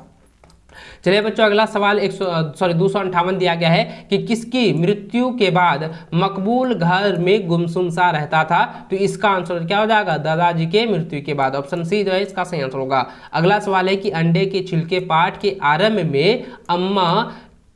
चलिए बच्चों अगला सवाल 258 दिया गया है कि किसकी मृत्यु के बाद मकबूल घर में गुमसुम सा रहता था? तो इसका आंसर क्या हो जाएगा? दादाजी के मृत्यु के बाद। ऑप्शन सी जो है इसका सही आंसर होगा। अगला सवाल है कि अंडे के छिलके पाठ के आरंभ में अम्मा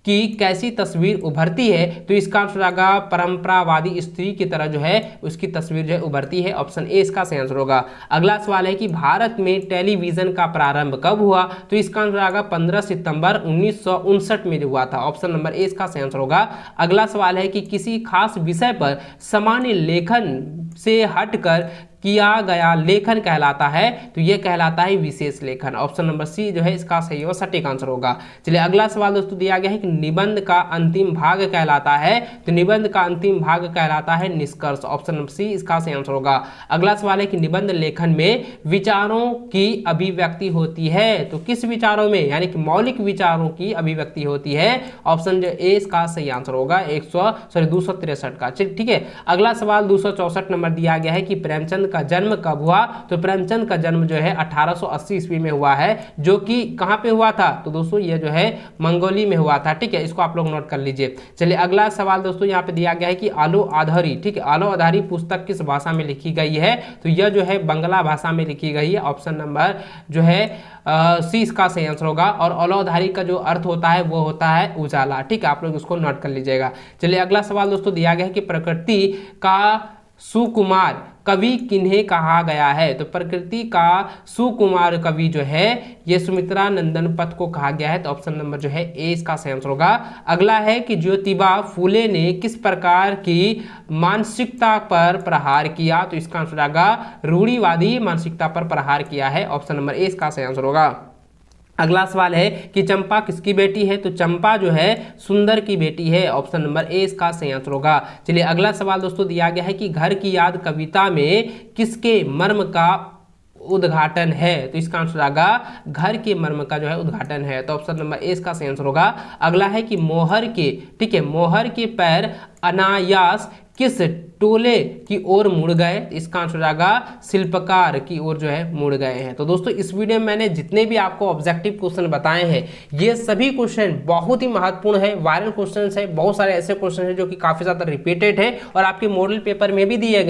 की कैसी तस्वीर उभरती है? तो इसका आंसर आएगा परंपरावादी स्त्री की तरह जो है उसकी तस्वीर जो है उभरती है। ऑप्शन ए इसका सही आंसर होगा। अगला सवाल है कि भारत में टेलीविजन का प्रारंभ कब हुआ? तो इसका आंसर आएगा 15 सितंबर 1959 में हुआ था। ऑप्शन नंबर ए इसका सही आंसर होगा। अगला सवाल है कि किसी खास विषय पर सामान्य लेखन से हटकर किया गया लेखन कहलाता है? तो यह कहलाता है विशेष लेखन। ऑप्शन नंबर सी जो है इसका सही और सटीक आंसर होगा। चलिए अगला सवाल दोस्तों दिया गया है कि निबंध का अंतिम भाग कहलाता है? तो निबंध का अंतिम भाग कहलाता है निष्कर्ष। ऑप्शन नंबर सी इसका सही आंसर होगा। अगला सवाल है कि निबंध लेखन में विचारों की अभिव्यक्ति होती है? तो किस विचारों में? यानी कि मौलिक विचारों की अभिव्यक्ति होती है। ऑप्शन जो ए इसका सही आंसर होगा 263 का। चलिए ठीक है, अगला सवाल 264 नंबर दिया गया है कि प्रेमचंद का जन्म कब हुआ? तो प्रेमचंद का जन्म जो है 1880 ईस्वी में हुआ है, जो कि कहां पे हुआ था? तो दोस्तों ये जो है मंगोली में हुआ था। ठीक है, इसको आप लोग नोट कर लीजिए। चलिए अगला सवाल दोस्तों यहाँ पे दिया गया है कि आलो आधारी, ठीक है, आलो आधारी पुस्तक किस भाषा में लिखी गई है? तो यह जो है बंगला भाषा में लिखी गई है। ऑप्शन नंबर जो है सी इसका सही आंसर होगा। और औलाधारी का जो अर्थ होता है वो होता है उजाला। ठीक है, आप लोग इसको नोट कर लीजिएगा। चलिए अगला सवाल दोस्तों दिया गया है कि प्रकृति का सुकुमार कवि किन्हें कहा गया है? तो प्रकृति का सुकुमार कवि जो है ये सुमित्रा नंदन पत को कहा गया है। तो ऑप्शन नंबर जो है ए इसका सही आंसर होगा। अगला है कि ज्योतिबा फूले ने किस प्रकार की मानसिकता पर प्रहार किया? तो इसका आंसर आएगा रूढ़िवादी मानसिकता पर प्रहार किया है। ऑप्शन नंबर ए इसका सही आंसर होगा। अगला सवाल है कि चंपा किसकी बेटी है? तो चंपा जो है सुंदर की बेटी है। ऑप्शन नंबर ए इसका सही आंसर होगा। चलिए अगला सवाल दोस्तों दिया गया है कि घर की याद कविता में किसके मर्म का उद्घाटन है? तो इसका आंसर आएगा घर के मर्म का जो है उद्घाटन है। तो ऑप्शन नंबर ए इसका सही आंसर होगा। अगला है कि मोहर के, ठीक है, मोहर के पैर अनायास किस टोले की ओर मुड़ गए? इसका आंसर आएगा शिल्पकार की ओर जो है मुड़ गए हैं। तो दोस्तों इस वीडियो में मैंने जितने भी आपको ऑब्जेक्टिव क्वेश्चन बताए हैं ये सभी क्वेश्चन बहुत ही महत्वपूर्ण है, वायरल क्वेश्चन है। बहुत सारे ऐसे क्वेश्चन हैं जो कि काफी ज्यादा रिपीटेड है और आपके मॉडल पेपर में भी दिए गए।